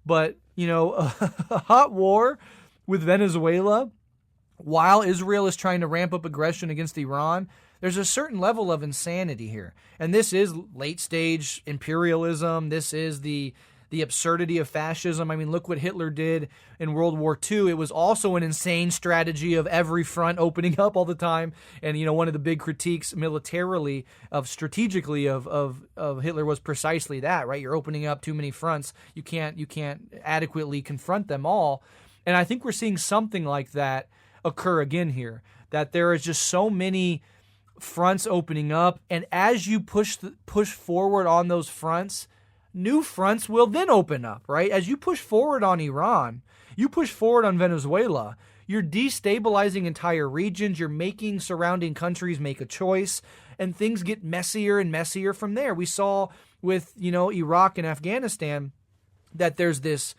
[SPEAKER 2] But, a hot war with Venezuela, while Israel is trying to ramp up aggression against Iran, there's a certain level of insanity here. And this is late-stage imperialism. This is the absurdity of fascism. I mean, look what Hitler did in World War II. It was also an insane strategy of every front opening up all the time. And, one of the big critiques militarily strategically of Hitler was precisely that, right? You're opening up too many fronts. You can't adequately confront them all. And I think we're seeing something like that occur again here, that there is just so many fronts opening up. And as you push forward on those fronts, new fronts will then open up, right? As you push forward on Iran, you push forward on Venezuela, you're destabilizing entire regions, you're making surrounding countries make a choice, and things get messier and messier from there. We saw with, Iraq and Afghanistan that there's this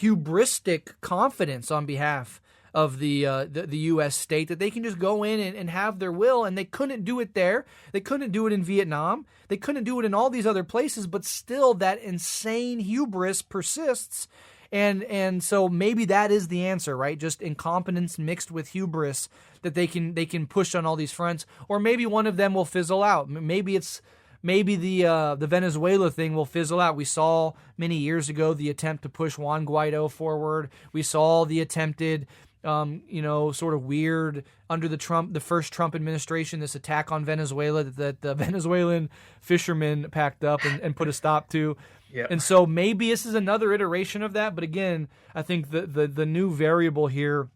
[SPEAKER 2] hubristic confidence on behalf of the U.S. state that they can just go in and have their will, and they couldn't do it there. They couldn't do it in Vietnam. They couldn't do it in all these other places, but still that insane hubris persists. And so maybe that is the answer, right? Just incompetence mixed with hubris that they can push on all these fronts, or maybe one of them will fizzle out. Maybe the Venezuela thing will fizzle out. We saw many years ago the attempt to push Juan Guaido forward. We saw the attempted sort of weird under the first Trump administration, this attack on Venezuela that the Venezuelan fishermen packed up and put a stop to.
[SPEAKER 1] Yeah.
[SPEAKER 2] And so maybe this is another iteration of that. But again, I think the new variable here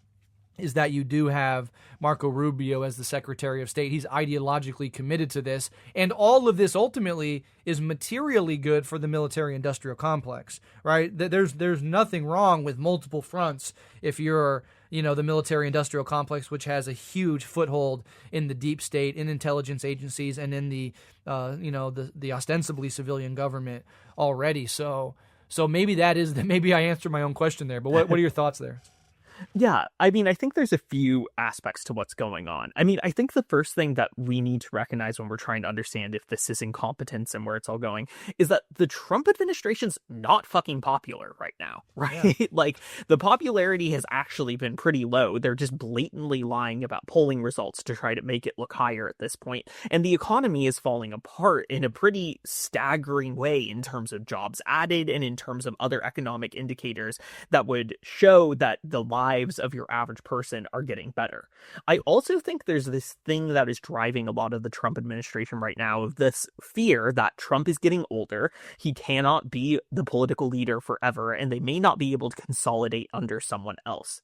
[SPEAKER 2] is that you do have Marco Rubio as the Secretary of State. He's ideologically committed to this. And all of this ultimately is materially good for the military-industrial complex, right? There's nothing wrong with multiple fronts if you're, the military-industrial complex, which has a huge foothold in the deep state, in intelligence agencies, and in the ostensibly civilian government already. So maybe maybe I answered my own question there. But what are your thoughts there?
[SPEAKER 1] Yeah, I mean, I think there's a few aspects to what's going on. I mean, I think the first thing that we need to recognize when we're trying to understand if this is incompetence and where it's all going is that the Trump administration's not fucking popular right now, right? Yeah. Like, the popularity has actually been pretty low. They're just blatantly lying about polling results to try to make it look higher at this point. And the economy is falling apart in a pretty staggering way in terms of jobs added and in terms of other economic indicators that would show that the lives of your average person are getting better. I also think there's this thing that is driving a lot of the Trump administration right now of this fear that Trump is getting older, he cannot be the political leader forever, and they may not be able to consolidate under someone else.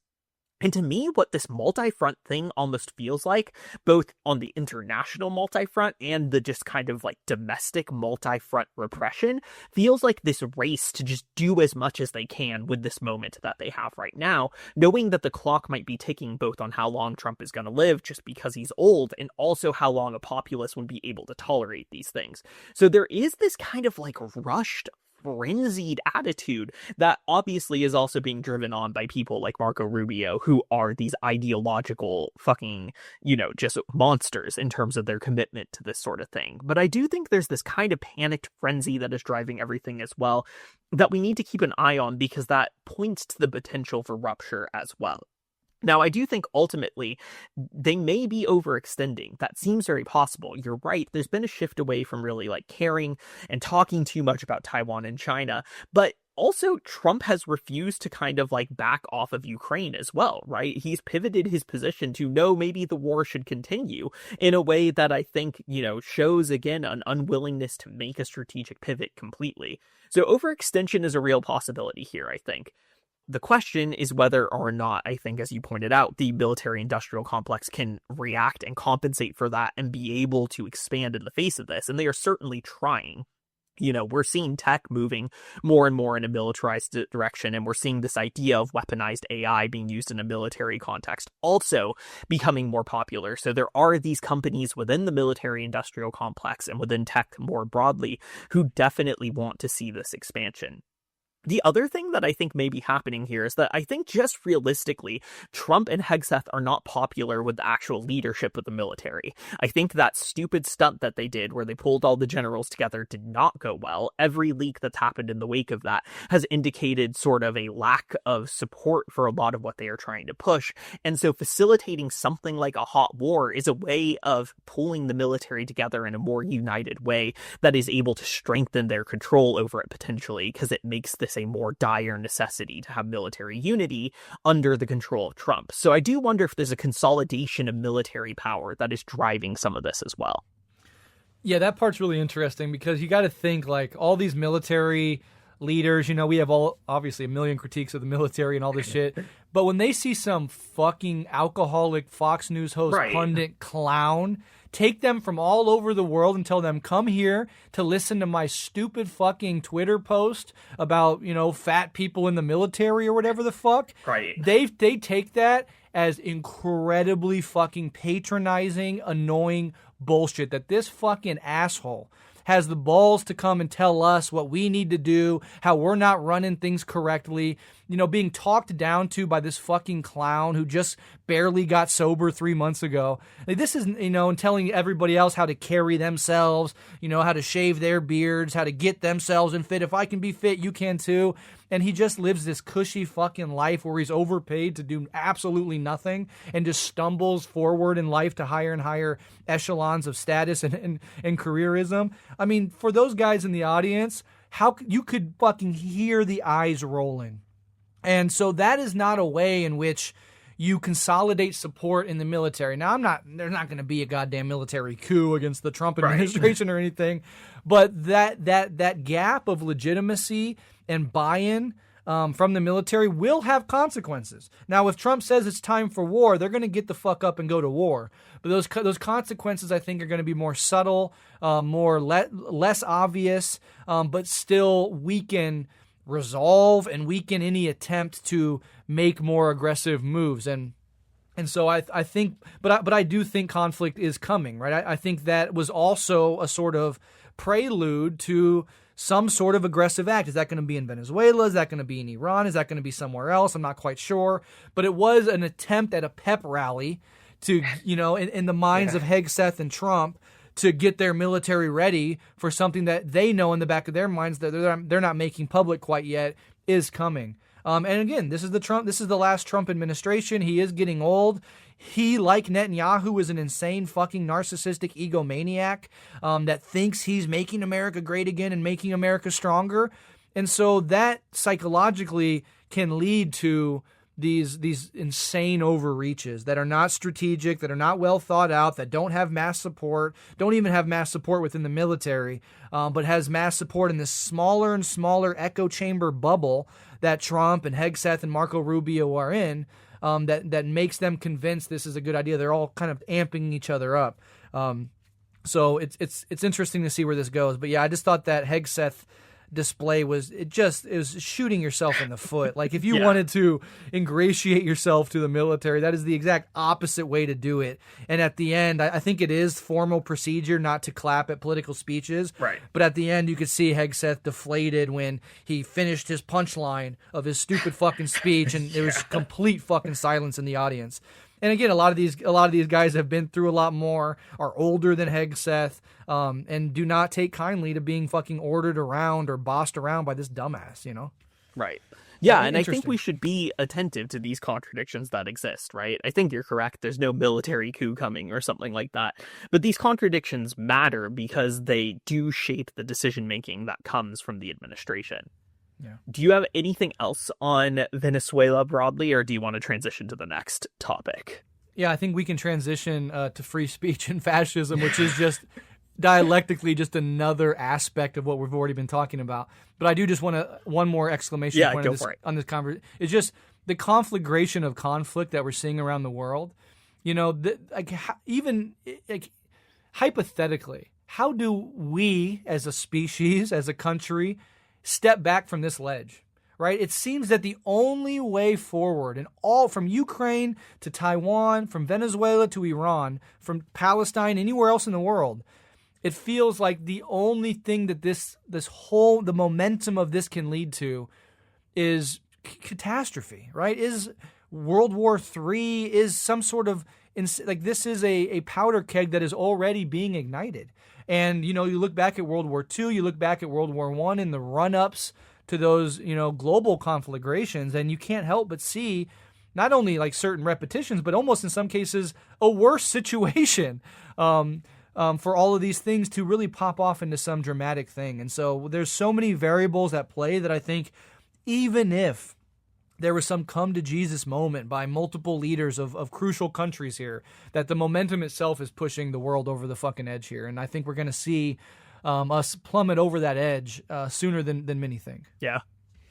[SPEAKER 1] And to me, what this multi-front thing almost feels like, both on the international multi-front and the just kind of like domestic multi-front repression, feels like this race to just do as much as they can with this moment that they have right now, knowing that the clock might be ticking both on how long Trump is going to live just because he's old, and also how long a populace would be able to tolerate these things. So there is this kind of like rushed, frenzied attitude that obviously is also being driven on by people like Marco Rubio, who are these ideological fucking, just monsters in terms of their commitment to this sort of thing. But I do think there's this kind of panicked frenzy that is driving everything as well that we need to keep an eye on, because that points to the potential for rupture as well. Now, I do think ultimately they may be overextending. That seems very possible. You're right. There's been a shift away from really like caring and talking too much about Taiwan and China. But also, Trump has refused to kind of like back off of Ukraine as well, right? He's pivoted his position to no, maybe the war should continue in a way that I think, shows again an unwillingness to make a strategic pivot completely. So overextension is a real possibility here, I think. The question is whether or not, I think, as you pointed out, the military-industrial complex can react and compensate for that and be able to expand in the face of this. And they are certainly trying. We're seeing tech moving more and more in a militarized direction, and we're seeing this idea of weaponized AI being used in a military context also becoming more popular. So there are these companies within the military-industrial complex and within tech more broadly who definitely want to see this expansion. The other thing that I think may be happening here is that I think just realistically, Trump and Hegseth are not popular with the actual leadership of the military. I think that stupid stunt that they did where they pulled all the generals together did not go well. Every leak that's happened in the wake of that has indicated sort of a lack of support for a lot of what they are trying to push. And so facilitating something like a hot war is a way of pulling the military together in a more united way that is able to strengthen their control over it potentially, because it makes this a more dire necessity to have military unity under the control of Trump. So I do wonder if there's a consolidation of military power that is driving some of this as well.
[SPEAKER 2] Yeah, that part's really interesting, because you got to think like all these military leaders, we have obviously a million critiques of the military and all this shit, but when they see some fucking alcoholic Fox News host, pundit clown take them from all over the world and tell them, come here to listen to my stupid fucking Twitter post about, fat people in the military or whatever the fuck.
[SPEAKER 1] Right.
[SPEAKER 2] They take that as incredibly fucking patronizing, annoying bullshit that this fucking asshole has the balls to come and tell us what we need to do, how we're not running things correctly, being talked down to by this fucking clown who just barely got sober 3 months ago. Like, this is, and telling everybody else how to carry themselves, how to shave their beards, how to get themselves in fit. If I can be fit, you can too. And he just lives this cushy fucking life where he's overpaid to do absolutely nothing and just stumbles forward in life to higher and higher echelons of status and careerism. I mean, for those guys in the audience, how you could fucking hear the eyes rolling. And so that is not a way in which you consolidate support in the military. Now, there's not going to be a goddamn military coup against the Trump administration or anything, but that gap of legitimacy and buy-in from the military will have consequences. Now, if Trump says it's time for war, they're going to get the fuck up and go to war. But those consequences, I think, are going to be more subtle, less obvious, but still weaken resolve and weaken any attempt to make more aggressive moves. And so I think, but I do think conflict is coming, right? I think that was also a sort of prelude to some sort of aggressive act. Is that going to be in Venezuela? Is that going to be in Iran? Is that going to be somewhere else? I'm not quite sure. But it was an attempt at a pep rally to, in the minds of Hegseth and Trump, to get their military ready for something that they know in the back of their minds that they're not making public quite yet is coming. And again, this is the last Trump administration. He is getting old. He, like Netanyahu, is an insane fucking narcissistic egomaniac that thinks he's making America great again and making America stronger. And so that psychologically can lead to these insane overreaches that are not strategic, that are not well thought out, that don't have mass support, don't even have mass support within the military, but has mass support in this smaller and smaller echo chamber bubble that Trump and Hegseth and Marco Rubio are in, that makes them convinced this is a good idea. They're all kind of amping each other up. So it's interesting to see where this goes. But yeah, I just thought that Hegseth display was shooting yourself in the foot. Like, if you wanted to ingratiate yourself to the military, that is the exact opposite way to do it. And at the end, I think it is formal procedure not to clap at political speeches.
[SPEAKER 1] Right.
[SPEAKER 2] But at the end, you could see Hegseth deflated when he finished his punchline of his stupid fucking speech, and there was complete fucking silence in the audience. And again, a lot of these guys have been through a lot more, are older than Hegseth, and do not take kindly to being fucking ordered around or bossed around by this dumbass,
[SPEAKER 1] Right. Yeah, and I think we should be attentive to these contradictions that exist, right? I think you're correct. There's no military coup coming or something like that. But these contradictions matter because they do shape the decision-making that comes from the administration.
[SPEAKER 2] Yeah.
[SPEAKER 1] Do you have anything else on Venezuela broadly, or do you want to transition to the next topic?
[SPEAKER 2] Yeah, I think we can transition to free speech and fascism, which is just dialectically just another aspect of what we've already been talking about. But I do just want one more exclamation point on this conversation. It's just the conflagration of conflict that we're seeing around the world. Even hypothetically, how do we as a species, as a country, step back from this ledge, right? It seems that the only way forward, and all from Ukraine to Taiwan, from Venezuela to Iran, from Palestine, anywhere else in the world, it feels like the only thing that the momentum of this can lead to is catastrophe, right? Is World War III, is some sort of, this is a powder keg that is already being ignited. And, you look back at World War II, you look back at World War I and the run-ups to those, global conflagrations, and you can't help but see not only like certain repetitions, but almost in some cases a worse situation for all of these things to really pop off into some dramatic thing. And so there's so many variables at play that I think even if there was some come to Jesus moment by multiple leaders of crucial countries here, that the momentum itself is pushing the world over the fucking edge here. And I think we're going to see us plummet over that edge sooner than many think.
[SPEAKER 1] Yeah.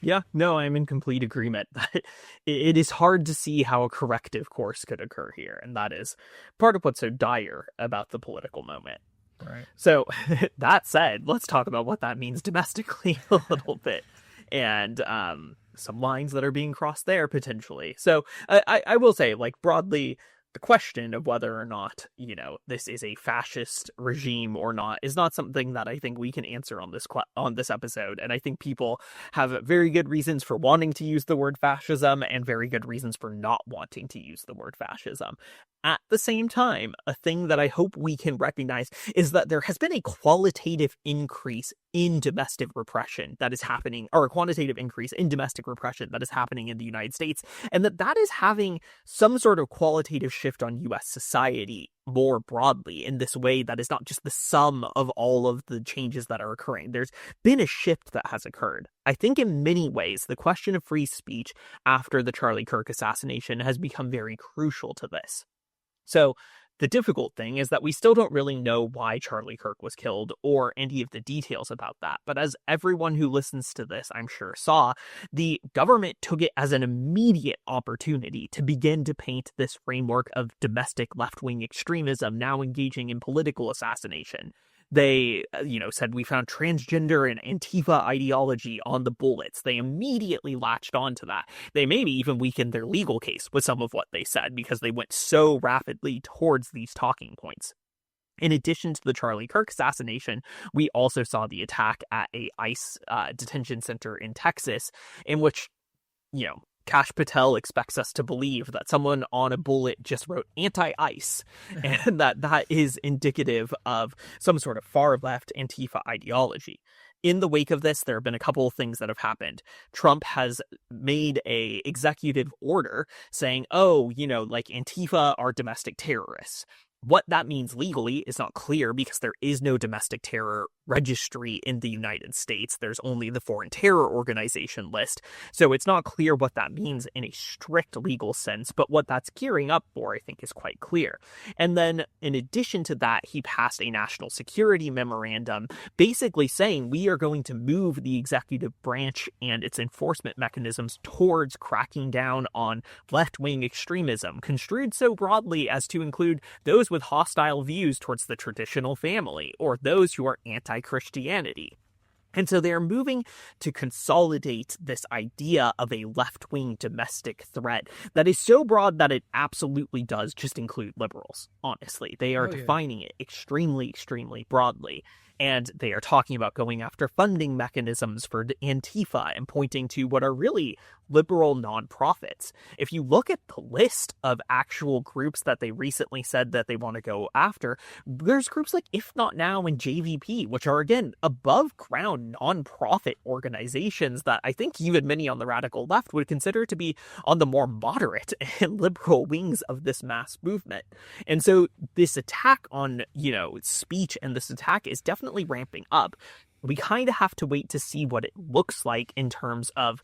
[SPEAKER 1] Yeah, no, I'm in complete agreement that it is hard to see how a corrective course could occur here. And that is part of what's so dire about the political moment.
[SPEAKER 2] Right.
[SPEAKER 1] So that said, let's talk about what that means domestically a little bit. And some lines that are being crossed there potentially. So I will say, like, broadly, the question of whether or not, this is a fascist regime or not is not something that I think we can answer on this episode. And I think people have very good reasons for wanting to use the word fascism and very good reasons for not wanting to use the word fascism. At the same time, a thing that I hope we can recognize is that there has been a qualitative increase in domestic repression that is happening, or a quantitative increase in domestic repression that is happening in the United States, and that is having some sort of qualitative shift on U.S. society more broadly in this way that is not just the sum of all of the changes that are occurring. There's been a shift that has occurred. I think in many ways, the question of free speech after the Charlie Kirk assassination has become very crucial to this. So the difficult thing is that we still don't really know why Charlie Kirk was killed or any of the details about that. But as everyone who listens to this, I'm sure, saw, the government took it as an immediate opportunity to begin to paint this framework of domestic left-wing extremism now engaging in political assassination. They, said we found transgender and Antifa ideology on the bullets. They immediately latched onto that. They maybe even weakened their legal case with some of what they said because they went so rapidly towards these talking points. In addition to the Charlie Kirk assassination, we also saw the attack at a ICE detention center in Texas, in which, Kash Patel expects us to believe that someone on a bullet just wrote anti-ICE, and that is indicative of some sort of far-left Antifa ideology. In the wake of this, there have been a couple of things that have happened. Trump has made a executive order saying, Antifa are domestic terrorists. What that means legally is not clear because there is no domestic terror registry in the United States. There's only the Foreign Terror Organization list. So it's not clear what that means in a strict legal sense, but what that's gearing up for, I think, is quite clear. And then in addition to that, he passed a national security memorandum basically saying we are going to move the executive branch and its enforcement mechanisms towards cracking down on left-wing extremism, construed so broadly as to include those with hostile views towards the traditional family or those who are anti-Christianity. And so they are moving to consolidate this idea of a left-wing domestic threat that is so broad that it absolutely does just include liberals, honestly. They are defining it extremely, extremely broadly. And they are talking about going after funding mechanisms for Antifa and pointing to what are really liberal nonprofits. If you look at the list of actual groups that they recently said that they want to go after, there's groups like If Not Now and JVP, which are, again, above ground nonprofit organizations that I think even many on the radical left would consider to be on the more moderate and liberal wings of this mass movement. And so this attack on, speech and this attack is definitely ramping up. We kind of have to wait to see what it looks like in terms of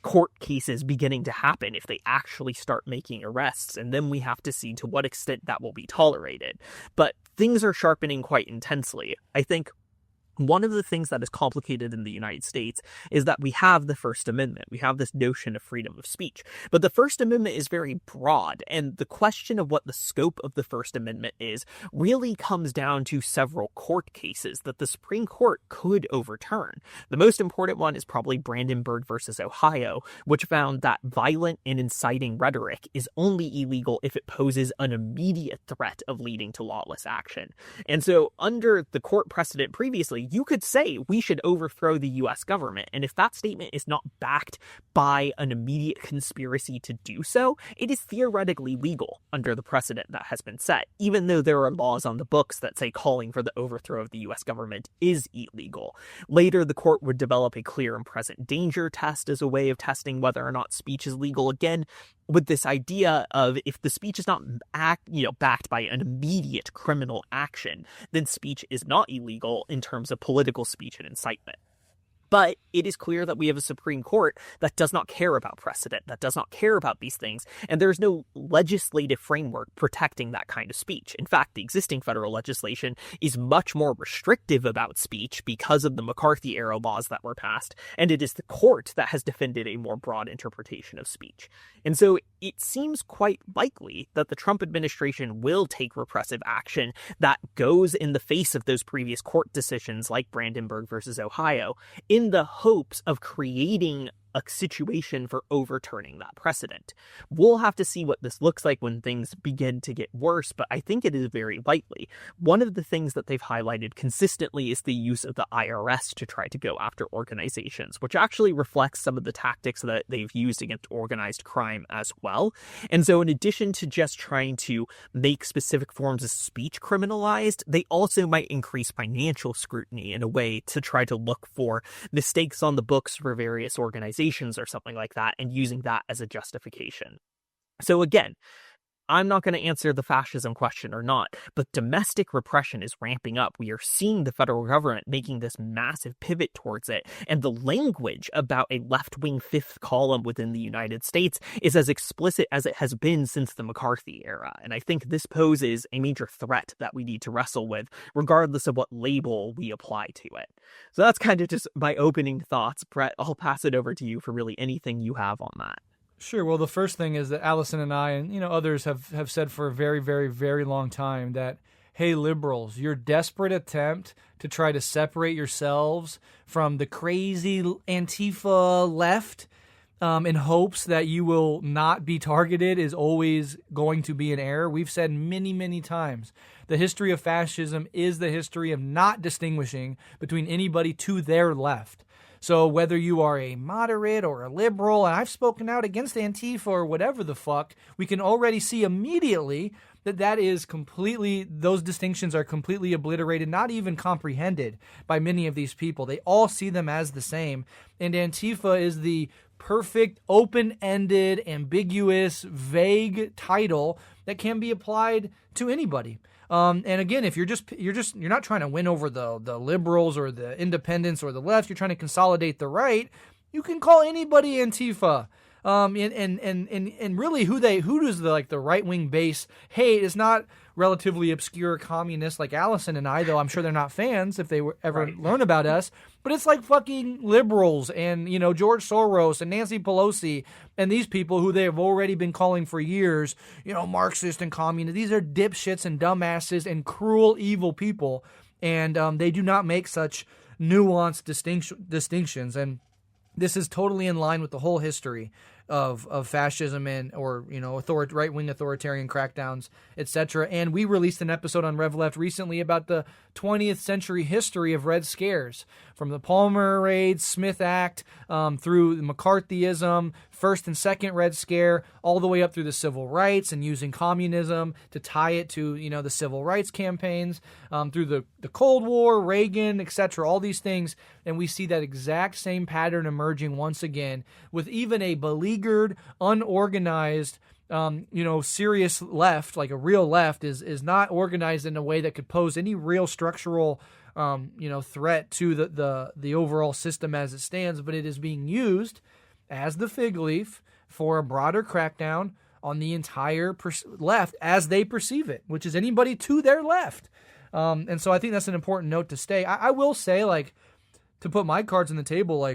[SPEAKER 1] court cases beginning to happen if they actually start making arrests, and then we have to see to what extent that will be tolerated. But things are sharpening quite intensely. I think one of the things that is complicated in the United States is that we have the First Amendment. We have this notion of freedom of speech. But the First Amendment is very broad, and the question of what the scope of the First Amendment is really comes down to several court cases that the Supreme Court could overturn. The most important one is probably Brandenburg versus Ohio, which found that violent and inciting rhetoric is only illegal if it poses an immediate threat of leading to lawless action. And so under the court precedent previously, you could say we should overthrow the U.S. government, and if that statement is not backed by an immediate conspiracy to do so, it is theoretically legal under the precedent that has been set, even though there are laws on the books that say calling for the overthrow of the U.S. government is illegal. Later, the court would develop a clear and present danger test as a way of testing whether or not speech is legal, again, with this idea of if the speech is not backed by an immediate criminal action, then speech is not illegal in terms of political speech and incitement. But it is clear that we have a Supreme Court that does not care about precedent, that does not care about these things, and there's no legislative framework protecting that kind of speech. In fact, the existing federal legislation is much more restrictive about speech because of the McCarthy-era laws that were passed, and it is the court that has defended a more broad interpretation of speech. And so it seems quite likely that the Trump administration will take repressive action that goes in the face of those previous court decisions like Brandenburg versus Ohio, in the hopes of creating a situation for overturning that precedent. We'll have to see what this looks like when things begin to get worse, but I think it is very likely. One of the things that they've highlighted consistently is the use of the IRS to try to go after organizations, which actually reflects some of the tactics that they've used against organized crime as well. And so in addition to just trying to make specific forms of speech criminalized, they also might increase financial scrutiny in a way to try to look for mistakes on the books for various organizations or something like that, and using that as a justification. So again, I'm not going to answer the fascism question or not, but domestic repression is ramping up. We are seeing the federal government making this massive pivot towards it, and the language about a left-wing fifth column within the United States is as explicit as it has been since the McCarthy era, and I think this poses a major threat that we need to wrestle with, regardless of what label we apply to it. So that's kind of just my opening thoughts. Brett, I'll pass it over to you for really anything you have on that.
[SPEAKER 2] Sure. Well, the first thing is that Alyson and I and others have said for a very, very, very long time that, hey, liberals, your desperate attempt to try to separate yourselves from the crazy Antifa left in hopes that you will not be targeted is always going to be an error. We've said many, many times the history of fascism is the history of not distinguishing between anybody to their left. So whether you are a moderate or a liberal, and I've spoken out against Antifa or whatever the fuck, we can already see immediately that is completely, those distinctions are completely obliterated, not even comprehended by many of these people. They all see them as the same. And Antifa is the perfect, open-ended, ambiguous, vague title that can be applied to anybody. And again, if you're not trying to win over the liberals or the independents or the left, you're trying to consolidate the right, you can call anybody Antifa. And really who does the right wing base hate is not relatively obscure communists like Alyson and I, though I'm sure they're not fans if they ever learn about us, but it's like fucking liberals and, George Soros and Nancy Pelosi and these people who they have already been calling for years, Marxist and communist. These are dipshits and dumbasses and cruel, evil people. And they do not make such nuanced distinctions. And this is totally in line with the whole history of fascism and right-wing authoritarian crackdowns, etc. And we released an episode on Rev Left recently about the 20th century history of Red Scares, from the Palmer Raids, Smith Act, through McCarthyism, first and second Red Scare, all the way up through the civil rights and using communism to tie it to the civil rights campaigns, through the Cold War, Reagan, etc. All these things, and we see that exact same pattern emerging once again with even a beleaguered, unorganized, serious left, like a real left, is not organized in a way that could pose any real structural, threat to the overall system as it stands, but it is being used as the fig leaf for a broader crackdown on the entire left as they perceive it, which is anybody to their left. And so I think that's an important note to stay. I will say, to put my cards on the table,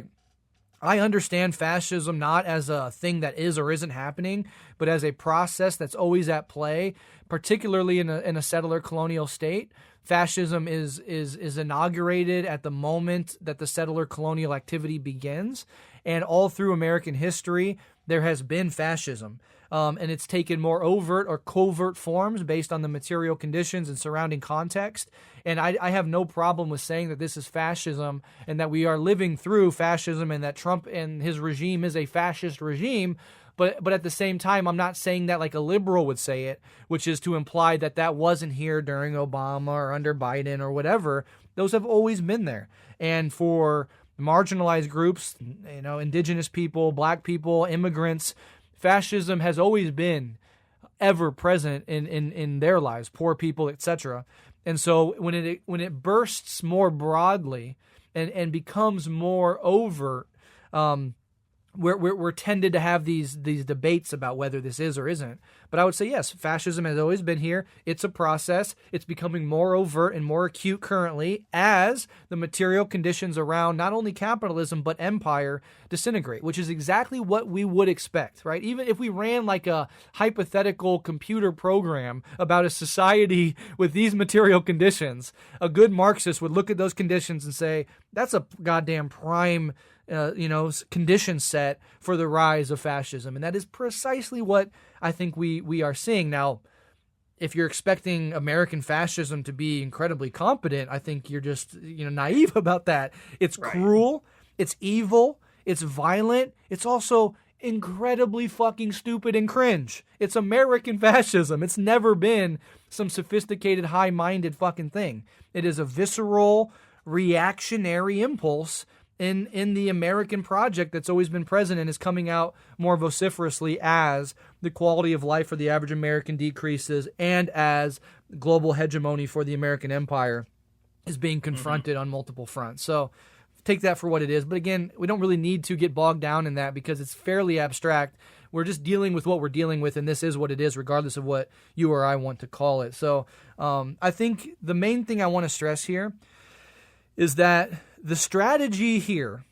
[SPEAKER 2] I understand fascism not as a thing that is or isn't happening, but as a process that's always at play, particularly in a settler colonial state. Fascism is inaugurated at the moment that the settler colonial activity begins, and all through American history, there has been fascism. And it's taken more overt or covert forms based on the material conditions and surrounding context. And I have no problem with saying that this is fascism and that we are living through fascism and that Trump and his regime is a fascist regime. But at the same time, I'm not saying that like a liberal would say it, which is to imply that wasn't here during Obama or under Biden or whatever. Those have always been there. And for marginalized groups, indigenous people, black people, immigrants, fascism has always been ever present in their lives, poor people, etc. And so when it bursts more broadly and becomes more overt, we're tended to have these debates about whether this is or isn't. But I would say, yes, fascism has always been here. It's a process. It's becoming more overt and more acute currently as the material conditions around not only capitalism but empire disintegrate, which is exactly what we would expect, right? Even if we ran like a hypothetical computer program about a society with these material conditions, a good Marxist would look at those conditions and say, that's a goddamn prime condition set for the rise of fascism. And that is precisely what I think we are seeing. Now, if you're expecting American fascism to be incredibly competent, I think you're just, naive about that. It's cruel, it's evil, it's violent, it's also incredibly fucking stupid and cringe. It's American fascism. It's never been some sophisticated, high-minded fucking thing. It is a visceral, reactionary impulse in the American project that's always been present and is coming out more vociferously as the quality of life for the average American decreases and as global hegemony for the American empire is being confronted on multiple fronts. So take that for what it is. But again, we don't really need to get bogged down in that because it's fairly abstract. We're just dealing with what we're dealing with, and this is what it is, regardless of what you or I want to call it. So I think the main thing I want to stress here is that the strategy here,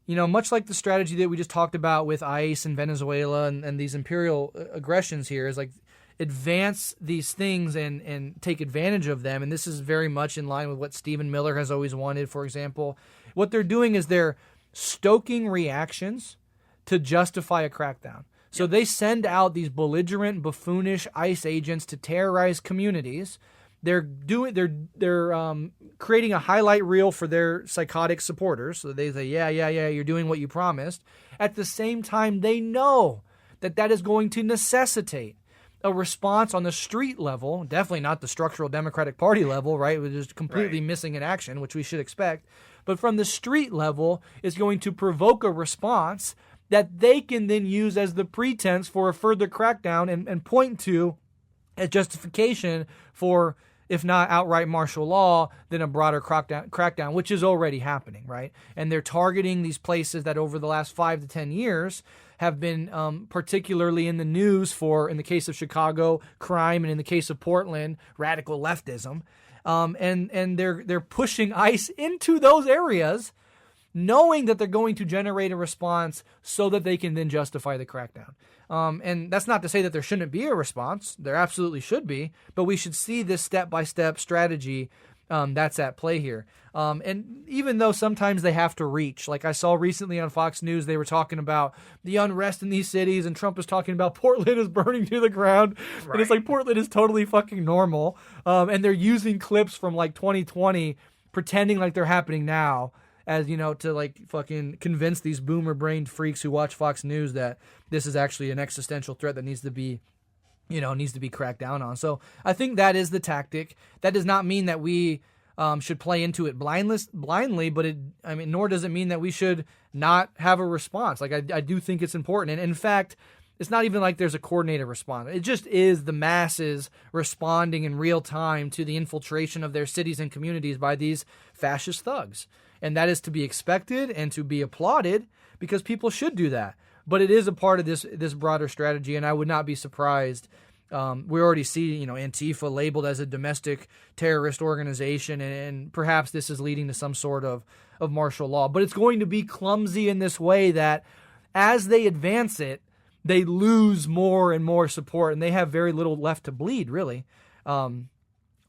[SPEAKER 2] much like the strategy that we just talked about with ICE and Venezuela and these imperial aggressions here, is like advance these things and take advantage of them. And this is very much in line with what Stephen Miller has always wanted, for example. What they're doing is they're stoking reactions to justify a crackdown. So they send out these belligerent, buffoonish ICE agents to terrorize communities. They're creating a highlight reel for their psychotic supporters. So they say, yeah, you're doing what you promised. At the same time, they know that is going to necessitate a response on the street level, definitely not the structural Democratic Party level, right? We're just completely missing in action, which we should expect. But from the street level, is going to provoke a response that they can then use as the pretense for a further crackdown and point to as justification for, if not outright martial law, then a broader crackdown, which is already happening, right? And they're targeting these places that over the last 5 to 10 years have been particularly in the news for, in the case of Chicago, crime, and in the case of Portland, radical leftism. And they're pushing ICE into those areas, knowing that they're going to generate a response so that they can then justify the crackdown. And that's not to say that there shouldn't be a response. There absolutely should be, but we should see this step-by-step strategy that's at play here. And even though sometimes they have to reach, like I saw recently on Fox News, they were talking about the unrest in these cities, and Trump was talking about Portland is burning to the ground. Right. And it's like Portland is totally fucking normal. And they're using clips from like 2020, pretending like they're happening now, as to like fucking convince these boomer-brained freaks who watch Fox News that this is actually an existential threat that needs to be cracked down on. So I think that is the tactic. That does not mean that we should play into it blindly, but nor does it mean that we should not have a response. Like I do think it's important. And in fact, it's not even like there's a coordinated response. It just is the masses responding in real time to the infiltration of their cities and communities by these fascist thugs. And that is to be expected and to be applauded because people should do that. But it is a part of this broader strategy, and I would not be surprised. We already see, Antifa labeled as a domestic terrorist organization, and perhaps this is leading to some sort of martial law. But it's going to be clumsy in this way that as they advance it, they lose more and more support, and they have very little left to bleed, really.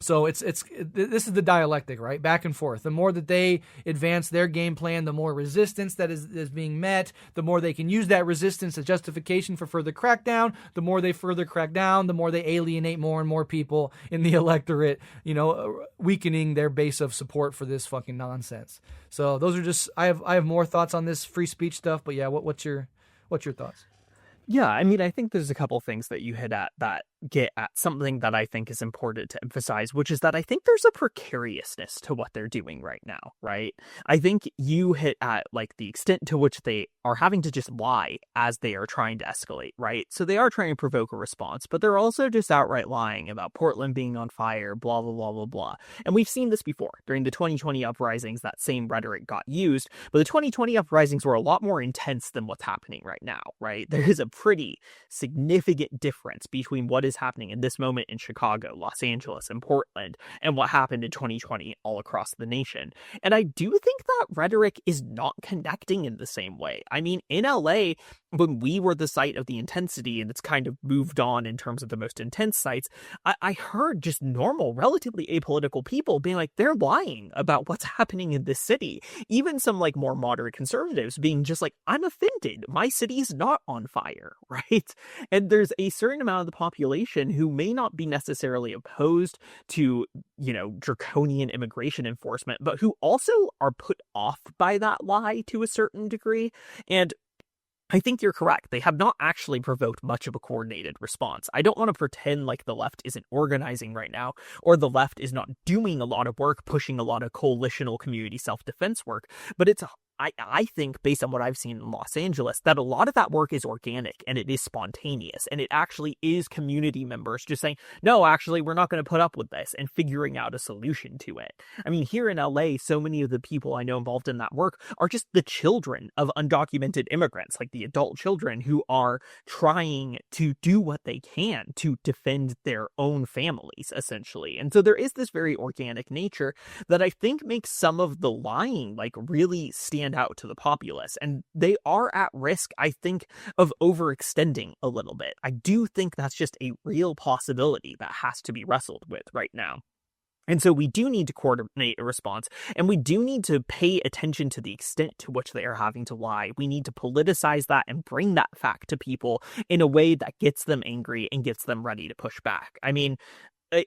[SPEAKER 2] So this is the dialectic, right? Back and forth. The more that they advance their game plan, the more resistance that is being met, the more they can use that resistance as justification for further crackdown. The more they further crack down, the more they alienate more and more people in the electorate, weakening their base of support for this fucking nonsense. So those are just, I have more thoughts on this free speech stuff, but yeah, what's your thoughts?
[SPEAKER 1] Yeah, I think there's a couple things that you hit at that get at something that I think is important to emphasize, which is that I think there's a precariousness to what they're doing right now, right? I think you hit at like the extent to which they are having to just lie as they are trying to escalate, right? So they are trying to provoke a response, but they're also just outright lying about Portland being on fire, blah, blah, blah, blah, blah. And we've seen this before. During the 2020 uprisings, that same rhetoric got used, but the 2020 uprisings were a lot more intense than what's happening right now, right? There is a pretty significant difference between what is is happening in this moment in Chicago, Los Angeles, and Portland, and what happened in 2020 all across the nation. And I do think that rhetoric is not connecting in the same way. I mean, in LA, when we were the site of the intensity, and it's kind of moved on in terms of the most intense sites, I heard just normal, relatively apolitical people being like, they're lying about what's happening in this city. Even some like more moderate conservatives being just like, I'm offended. My city's not on fire, right? And there's a certain amount of the population who may not be necessarily opposed to, draconian immigration enforcement, but who also are put off by that lie to a certain degree. And I think you're correct. They have not actually provoked much of a coordinated response. I don't want to pretend like the left isn't organizing right now, or the left is not doing a lot of work, pushing a lot of coalitional community self-defense work, but I think, based on what I've seen in Los Angeles, that a lot of that work is organic and it is spontaneous, and it actually is community members just saying, no, actually, we're not going to put up with this, and figuring out a solution to it. I mean, here in LA, so many of the people I know involved in that work are just the children of undocumented immigrants, like the adult children who are trying to do what they can to defend their own families, essentially. And so there is this very organic nature that I think makes some of the lying like really stand out to the populace, and they are at risk, I think, of overextending a little bit. I do think that's just a real possibility that has to be wrestled with right now. And so we do need to coordinate a response, and we do need to pay attention to the extent to which they are having to lie. We need to politicize that and bring that fact to people in a way that gets them angry and gets them ready to push back. I mean,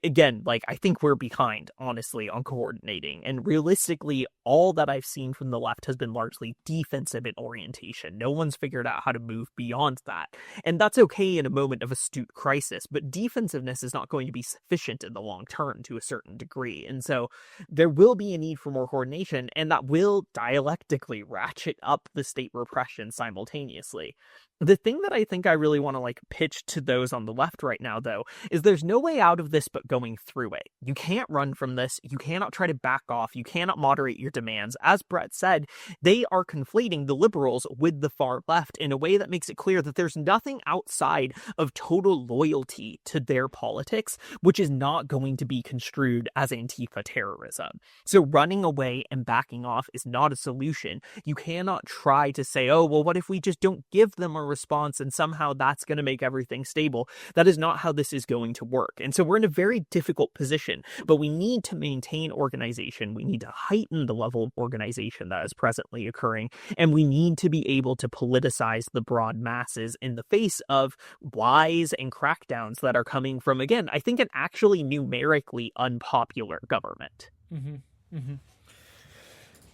[SPEAKER 1] again, like, I think we're behind, honestly, on coordinating. And realistically, all that I've seen from the left has been largely defensive in orientation. No one's figured out how to move beyond that. And that's okay in a moment of astute crisis, but defensiveness is not going to be sufficient in the long term to a certain degree. And so there will be a need for more coordination, and that will dialectically ratchet up the state repression simultaneously. The thing that I think I really want to like pitch to those on the left right now, though, is there's no way out of this but going through it. You can't run from this. You cannot try to back off. You cannot moderate your demands. As Breht said, they are conflating the liberals with the far left in a way that makes it clear that there's nothing outside of total loyalty to their politics, which is not going to be construed as Antifa terrorism. So running away and backing off is not a solution. You cannot try to say, oh, well, what if we just don't give them a response and somehow that's going to make everything stable? That is not how this is going to work. And so we're in a very difficult position, but we need to maintain organization. We need to heighten the level of organization that is presently occurring, and we need to be able to politicize the broad masses in the face of lies and crackdowns that are coming from, again, I think, an actually numerically unpopular government.
[SPEAKER 2] Mm-hmm. Mm-hmm.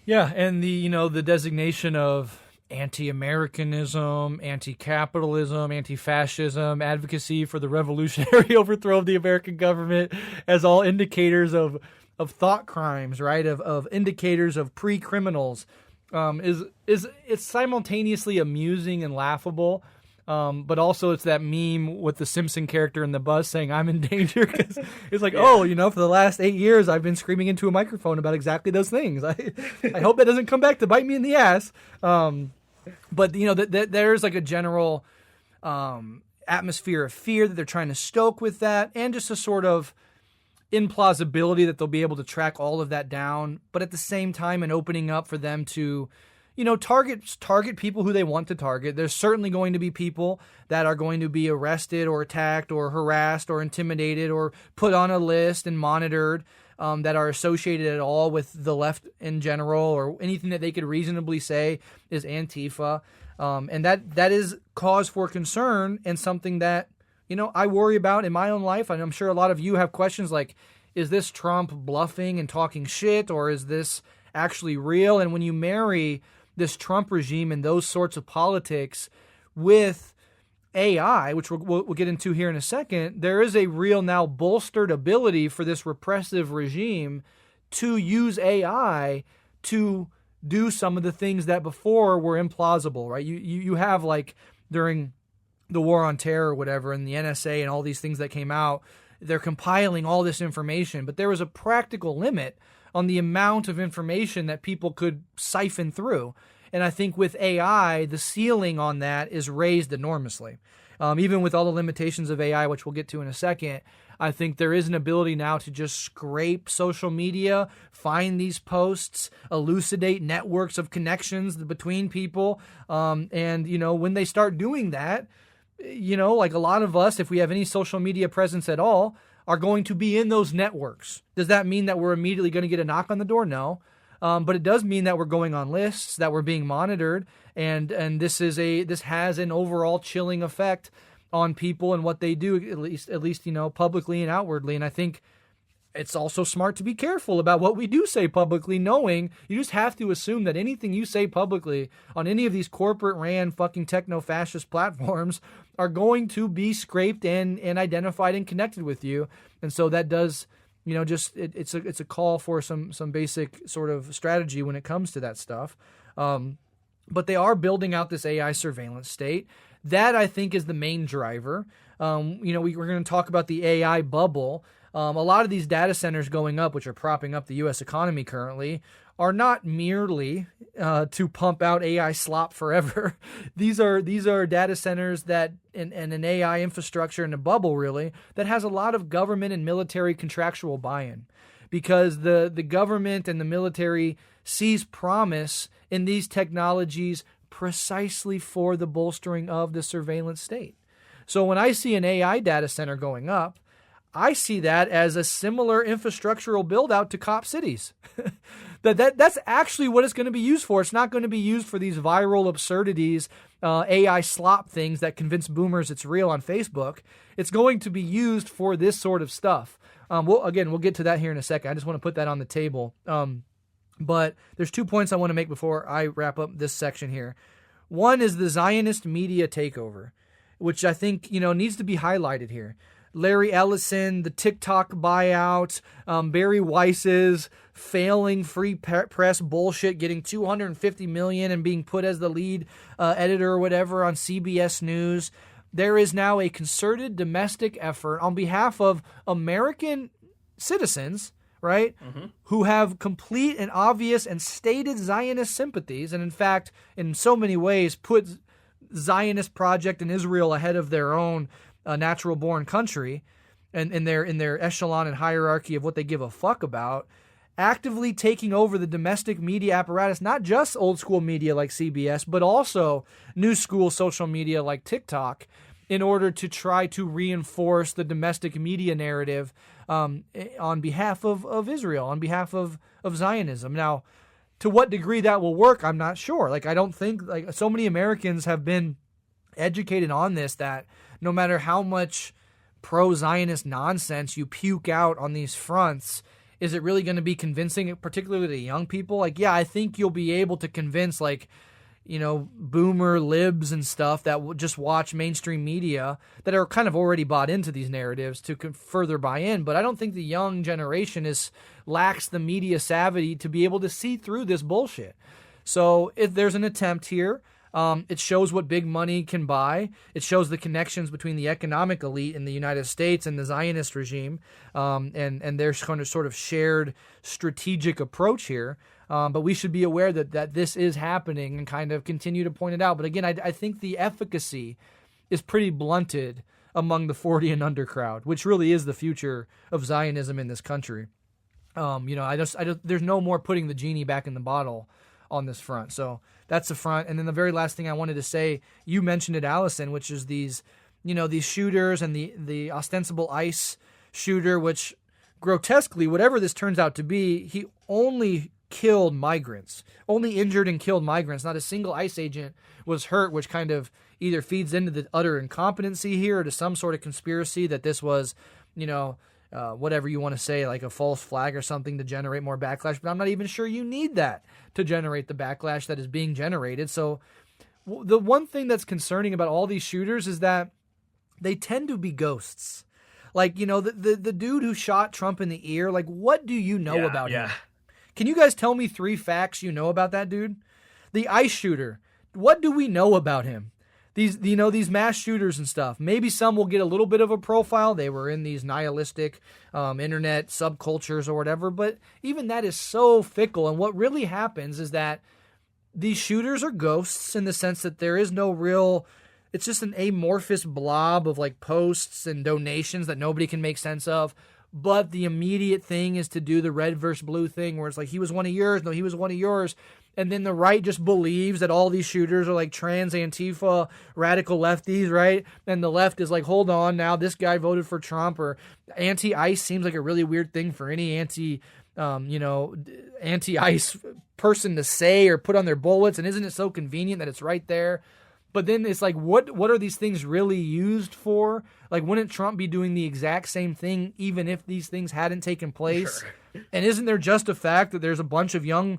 [SPEAKER 2] Yeah, and the designation of anti-Americanism, anti-capitalism, anti-fascism, advocacy for the revolutionary overthrow of the American government as all indicators of thought crimes, right? Of indicators of pre-criminals, is it's simultaneously amusing and laughable. But also it's that meme with the Simpson character in the bus saying, I'm in danger. Cause it's like, for the last 8 years, I've been screaming into a microphone about exactly those things. I hope that doesn't come back to bite me in the ass. But there's like a general atmosphere of fear that they're trying to stoke with that, and just a sort of implausibility that they'll be able to track all of that down, but at the same time, and opening up for them to, target people who they want to target. There's certainly going to be people that are going to be arrested or attacked or harassed or intimidated or put on a list and monitored, that are associated at all with the left in general, or anything that they could reasonably say is Antifa. And that is cause for concern, and something that, I worry about in my own life. And I'm sure a lot of you have questions like, is this Trump bluffing and talking shit, or is this actually real? And when you marry this Trump regime and those sorts of politics with AI, which we'll get into here in a second, there is a real now bolstered ability for this repressive regime to use AI to do some of the things that before were implausible, right? You have, like, during the war on terror or whatever, and the NSA and all these things that came out, they're compiling all this information, but there was a practical limit on the amount of information that people could siphon through. And I think with AI, the ceiling on that is raised enormously. Even with all the limitations of AI, which we'll get to in a second, I think there is an ability now to just scrape social media, find these posts, elucidate networks of connections between people. And, when they start doing that, like a lot of us, if we have any social media presence at all, are going to be in those networks. Does that mean that we're immediately going to get a knock on the door? No. But it does mean that we're going on lists, that we're being monitored, and this has an overall chilling effect on people and what they do, at least publicly and outwardly. And I think it's also smart to be careful about what we do say publicly, knowing you just have to assume that anything you say publicly on any of these corporate ran fucking techno-fascist platforms are going to be scraped and identified and connected with you. And so that does, it's a call for some basic sort of strategy when it comes to that stuff. But they are building out this AI surveillance state. That, I think, is the main driver. We're going to talk about the AI bubble. A lot of these data centers going up, which are propping up the U.S. economy currently, are not merely to pump out AI slop forever. These are data centers that and an AI infrastructure in a bubble, really, that has a lot of government and military contractual buy-in, because the government and the military sees promise in these technologies precisely for the bolstering of the surveillance state. So when I see an AI data center going up, I see that as a similar infrastructural build out to cop cities. That's actually what it's going to be used for. It's not going to be used for these viral absurdities, AI slop things that convince boomers it's real on Facebook. It's going to be used for this sort of stuff. We'll get to that here in a second. I just want to put that on the table. But there's 2 points I want to make before I wrap up this section here. One is the Zionist media takeover, which I think, needs to be highlighted here. Larry Ellison, the TikTok buyout, Barry Weiss's failing free press bullshit, getting $250 million and being put as the lead editor or whatever on CBS News. There is now a concerted domestic effort on behalf of American citizens, right, who have complete and obvious and stated Zionist sympathies, and in fact, in so many ways, put Zionist project in Israel ahead of their own natural-born country, and in their echelon and hierarchy of what they give a fuck about, actively taking over the domestic media apparatus, not just old-school media like CBS, but also new-school social media like TikTok, in order to try to reinforce the domestic media narrative on behalf of Israel, on behalf of Zionism. Now, to what degree that will work, I'm not sure. I don't think, so many Americans have been educated on this, that no matter how much pro-Zionist nonsense you puke out on these fronts, is it really going to be convincing, particularly to young people? I think you'll be able to convince, boomer libs and stuff that will just watch mainstream media that are kind of already bought into these narratives to further buy in. But I don't think the young generation lacks the media savvy to be able to see through this bullshit. So if there's an attempt here, it shows what big money can buy. It shows the connections between the economic elite in the United States and the Zionist regime, and their kind of sort of shared strategic approach here. But we should be aware that this is happening and kind of continue to point it out. But again, I think the efficacy is pretty blunted among the 40 and under crowd, which really is the future of Zionism in this country. There's no more putting the genie back in the bottle on this front. So that's the front. And then the very last thing I wanted to say, you mentioned it, Alyson, which is these shooters and the ostensible ICE shooter, which grotesquely, whatever this turns out to be, he only killed migrants, only injured and killed migrants. Not a single ICE agent was hurt, which kind of either feeds into the utter incompetency here or to some sort of conspiracy that this was, whatever you want to say, like a false flag or something to generate more backlash. But I'm not even sure you need that to generate the backlash that is being generated. So the one thing that's concerning about all these shooters is that they tend to be ghosts. The dude who shot Trump in the ear, what do you know about him? Can you guys tell me 3 facts you know about that dude? The ICE shooter, what do we know about him? These mass shooters and stuff. Maybe some will get a little bit of a profile. They were in these nihilistic internet subcultures or whatever, but even that is so fickle. And what really happens is that these shooters are ghosts in the sense that there is no real it's just an amorphous blob of like posts and donations that nobody can make sense of. But the immediate thing is to do the red versus blue thing where it's like, he was one of yours. No, he was one of yours. And then the right just believes that all these shooters are like trans Antifa radical lefties, right? And the left is like, hold on, now this guy voted for Trump, or anti-ICE seems like a really weird thing for any anti-ICE person to say or put on their bullets. And isn't it so convenient that it's right there? But then it's like, what are these things really used for? Like, wouldn't Trump be doing the exact same thing even if these things hadn't taken place? Sure. And isn't there just a fact that there's a bunch of young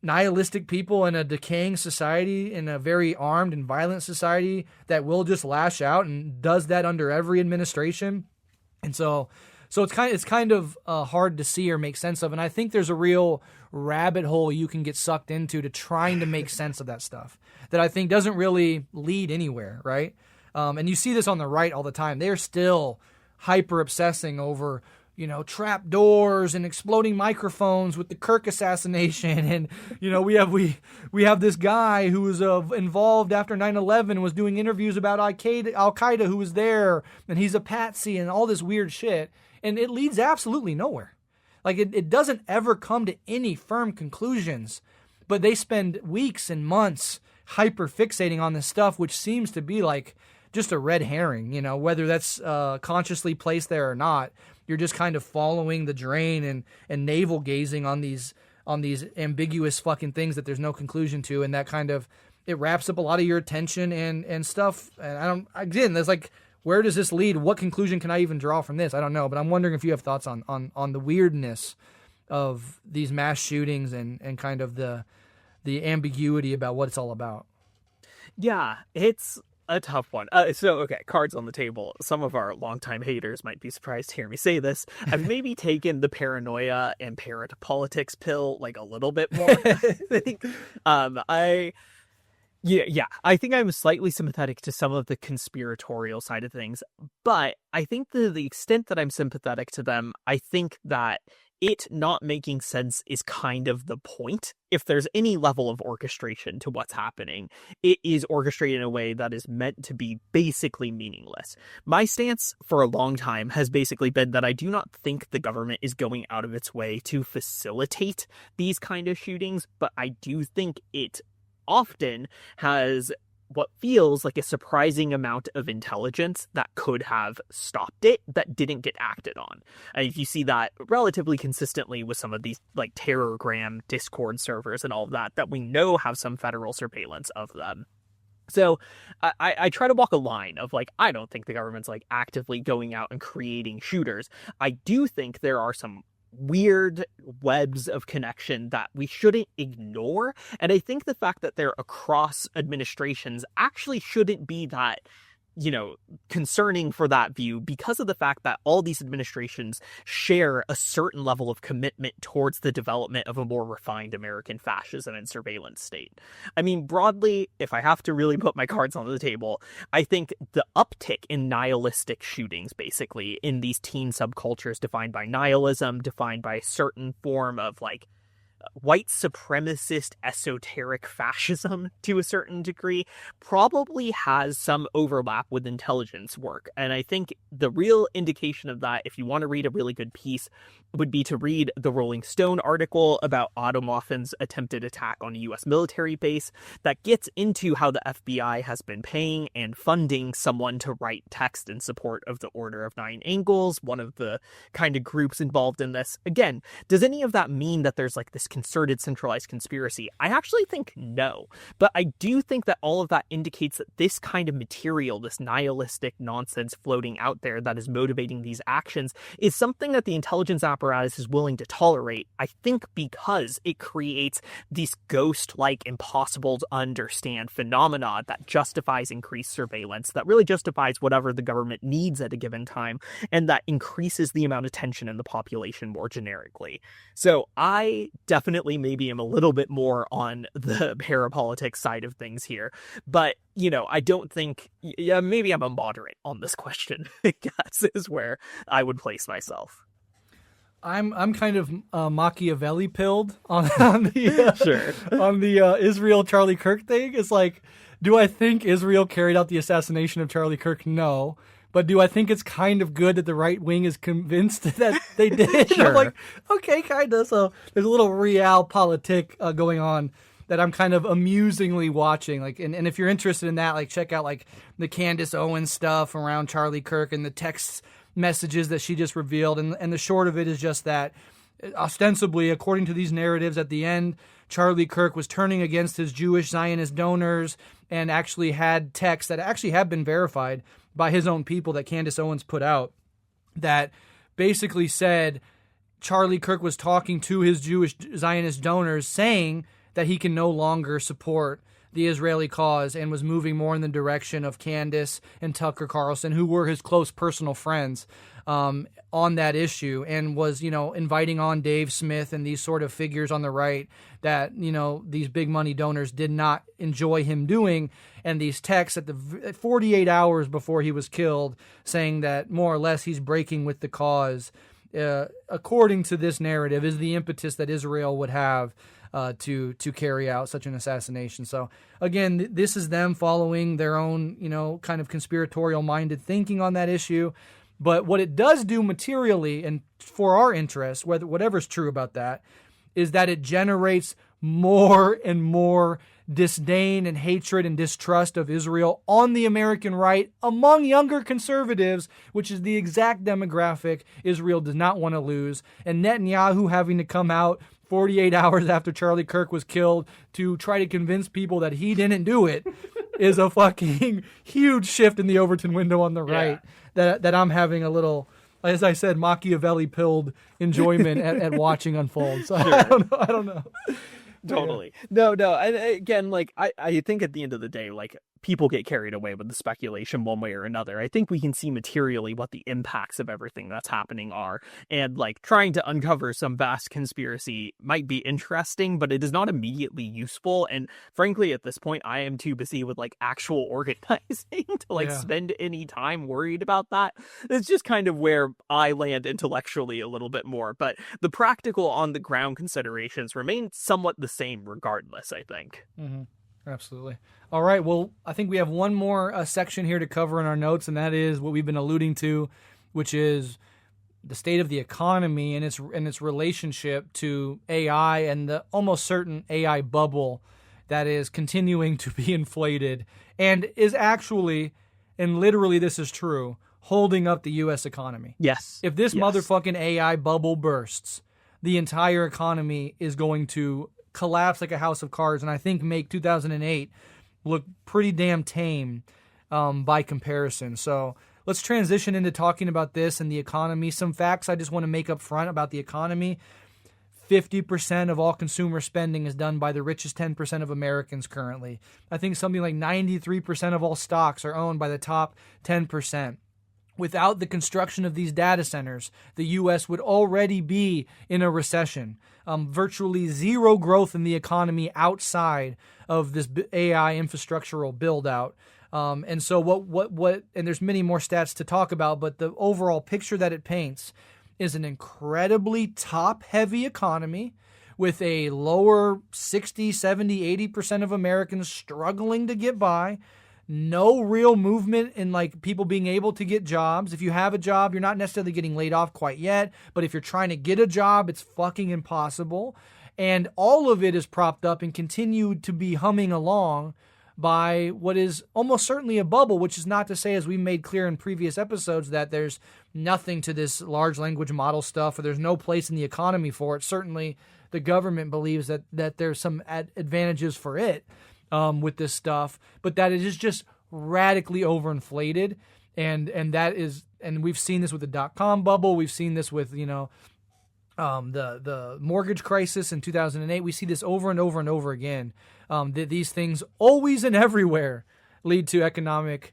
[SPEAKER 2] nihilistic people in a decaying society, in a very armed and violent society, that will just lash out and does that under every administration? And so it's kind of hard to see or make sense of. And I think there's a real rabbit hole you can get sucked into to trying to make sense of that stuff that I think doesn't really lead anywhere, right? And you see this on the right all the time. They're still hyper obsessing over, trap doors and exploding microphones with the Kirk assassination. And, we have this guy who was involved after 9/11 and was doing interviews about Al-Qaeda who was there, and he's a patsy and all this weird shit. And it leads absolutely nowhere. Like, it doesn't ever come to any firm conclusions, but they spend weeks and months hyper fixating on this stuff, which seems to be like just a red herring, whether that's consciously placed there or not. You're just kind of following the drain and navel gazing on these ambiguous fucking things that there's no conclusion to, and that kind of, it wraps up a lot of your attention and stuff. And there's like, where does this lead? What conclusion can I even draw from this? I don't know, but I'm wondering if you have thoughts on the weirdness of these mass shootings and kind of the ambiguity about what it's all about.
[SPEAKER 1] Yeah, it's a tough one. Okay, cards on the table. Some of our longtime haters might be surprised to hear me say this. I've maybe taken the paranoia and parrot politics pill like a little bit more. I think I'm slightly sympathetic to some of the conspiratorial side of things, but I think to the extent that I'm sympathetic to them, I think that it not making sense is kind of the point. If there's any level of orchestration to what's happening, it is orchestrated in a way that is meant to be basically meaningless. My stance for a long time has basically been that I do not think the government is going out of its way to facilitate these kind of shootings, but I do think it often has what feels like a surprising amount of intelligence that could have stopped it, that didn't get acted on. And if you see that relatively consistently with some of these like Terrorgram Discord servers and all of that we know have some federal surveillance of them. So I try to walk a line of like, I don't think the government's like actively going out and creating shooters. I do think there are some weird webs of connection that we shouldn't ignore. And I think the fact that they're across administrations actually shouldn't be that, concerning for that view, because of the fact that all these administrations share a certain level of commitment towards the development of a more refined American fascism and surveillance state. I mean, broadly, if I have to really put my cards on the table, I think the uptick in nihilistic shootings, basically, in these teen subcultures defined by nihilism, defined by a certain form of like white supremacist esoteric fascism to a certain degree, probably has some overlap with intelligence work. And I think the real indication of that, if you want to read a really good piece, would be to read the Rolling Stone article about Otto Moffin's attempted attack on a U.S. military base that gets into how the FBI has been paying and funding someone to write text in support of the Order of Nine Angles, one of the kind of groups involved in this. Again, does any of that mean that there's like this concerted centralized conspiracy? I actually think no, but I do think that all of that indicates that this kind of material, this nihilistic nonsense floating out there that is motivating these actions, is something that the intelligence apparatus is willing to tolerate. I think because it creates these ghost-like, impossible to understand phenomena that justifies increased surveillance, that really justifies whatever the government needs at a given time, and that increases the amount of tension in the population more generically. So I definitely maybe am a little bit more on the parapolitics side of things here, but I don't think, maybe I'm a moderate on this question, I guess, is where I would place myself.
[SPEAKER 2] I'm kind of Machiavelli pilled on the
[SPEAKER 1] sure.
[SPEAKER 2] on the Israel Charlie Kirk thing. It's like Do I think Israel carried out the assassination of Charlie Kirk? No. But do I think it's kind of good that the right wing is convinced that they did?
[SPEAKER 1] Sure.
[SPEAKER 2] I'm like, okay, kind of. So there's a little realpolitik going on that I'm kind of amusingly watching. Like, and if you're interested in that, like, check out like the Candace Owens stuff around Charlie Kirk and the text messages that she just revealed. And the short of it is just that, ostensibly, according to these narratives, at the end, Charlie Kirk was turning against his Jewish Zionist donors and actually had texts that actually have been verified by his own people that Candace Owens put out that basically said Charlie Kirk was talking to his Jewish Zionist donors saying that he can no longer support the Israeli cause and was moving more in the direction of Candace and Tucker Carlson, who were his close personal friends, on that issue, and was, inviting on Dave Smith and these sort of figures on the right that, these big money donors did not enjoy him doing. And these texts at 48 hours before he was killed saying that more or less he's breaking with the cause, according to this narrative, is the impetus that Israel would have to carry out such an assassination. So again, this is them following their own, kind of conspiratorial minded thinking on that issue. But what it does do materially, and for our interest, whatever's true about that, is that it generates more and more disdain and hatred and distrust of Israel on the American right among younger conservatives, which is the exact demographic Israel does not want to lose. And Netanyahu having to come out 48 hours after Charlie Kirk was killed to try to convince people that he didn't do it is a fucking huge shift in the Overton window on the right that I'm having a little, as I said, Machiavelli-pilled enjoyment at watching unfold. So sure. I don't know.
[SPEAKER 1] Totally. No. And again, like, I think at the end of the day, like, people get carried away with the speculation one way or another. I think we can see materially what the impacts of everything that's happening are. And like trying to uncover some vast conspiracy might be interesting, but it is not immediately useful. And frankly, at this point, I am too busy with like actual organizing to spend any time worried about that. It's just kind of where I land intellectually a little bit more. But the practical on the ground considerations remain somewhat the same regardless, I think.
[SPEAKER 2] Mm-hmm. Absolutely. All right. Well, I think we have one more section here to cover in our notes, and that is what we've been alluding to, which is the state of the economy and its relationship to AI and the almost certain AI bubble that is continuing to be inflated and is actually, and literally this is true, holding up the U.S. economy.
[SPEAKER 1] Yes.
[SPEAKER 2] If this motherfucking AI bubble bursts, the entire economy is going to collapse like a house of cards, and I think make 2008 look pretty damn tame by comparison. So let's transition into talking about this and the economy. Some facts I just want to make up front about the economy. 50% of all consumer spending is done by the richest 10% of Americans currently. I think something like 93% of all stocks are owned by the top 10%. Without the construction of these data centers, the U.S. would already be in a recession. Virtually zero growth in the economy outside of this AI infrastructural build out. And so what, and there's many more stats to talk about, but the overall picture that it paints is an incredibly top heavy economy with a lower 60, 70, 80% of Americans struggling to get by. No real movement in like people being able to get jobs. If you have a job, you're not necessarily getting laid off quite yet, but if you're trying to get a job, it's fucking impossible. And all of it is propped up and continued to be humming along by what is almost certainly a bubble, which is not to say, as we made clear in previous episodes, that there's nothing to this large language model stuff or there's no place in the economy for it. Certainly the government believes that there's some advantages for it. With this stuff, but that it is just radically overinflated, and that is, and we've seen this with the .com bubble, we've seen this with the mortgage crisis in 2008. We see this over and over and over again. These things always and everywhere lead to economic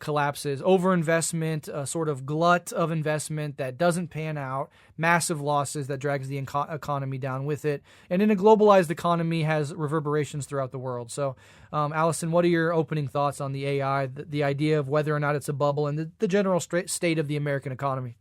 [SPEAKER 2] collapses, overinvestment, a sort of glut of investment that doesn't pan out, massive losses that drags the economy down with it, and in a globalized economy has reverberations throughout the world. So, Alyson, what are your opening thoughts on the AI, the idea of whether or not it's a bubble, and the general state of the American economy?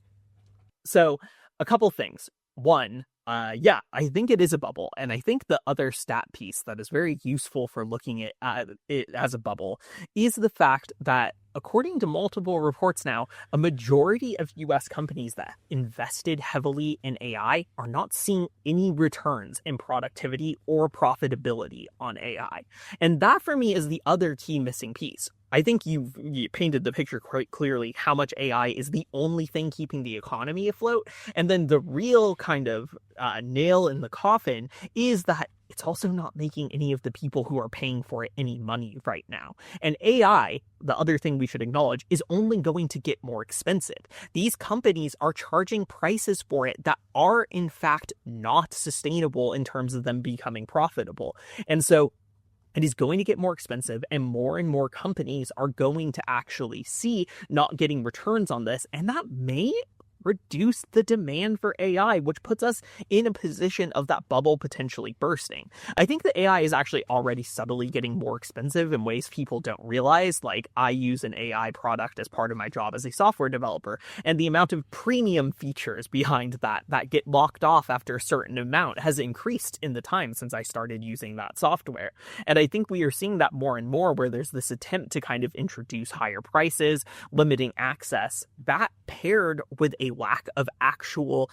[SPEAKER 1] So, a couple things. One, Yeah, I think it is a bubble. And I think the other stat piece that is very useful for looking at it as a bubble is the fact that, according to multiple reports now, a majority of US companies that invested heavily in AI are not seeing any returns in productivity or profitability on AI. And that for me is the other key missing piece. I think you painted the picture quite clearly how much AI is the only thing keeping the economy afloat. And then the real kind of nail in the coffin is that it's also not making any of the people who are paying for it any money right now. And AI, the other thing we should acknowledge, is only going to get more expensive. These companies are charging prices for it that are, in fact, not sustainable in terms of them becoming profitable. And so it is going to get more expensive, and more companies are going to actually see not getting returns on this, and that may reduce the demand for AI, which puts us in a position of that bubble potentially bursting. I think that AI is actually already subtly getting more expensive in ways people don't realize. Like, I use an AI product as part of my job as a software developer, and the amount of premium features behind that get locked off after a certain amount has increased in the time since I started using that software. And I think we are seeing that more and more, where there's this attempt to kind of introduce higher prices, limiting access, that paired with a lack of actual,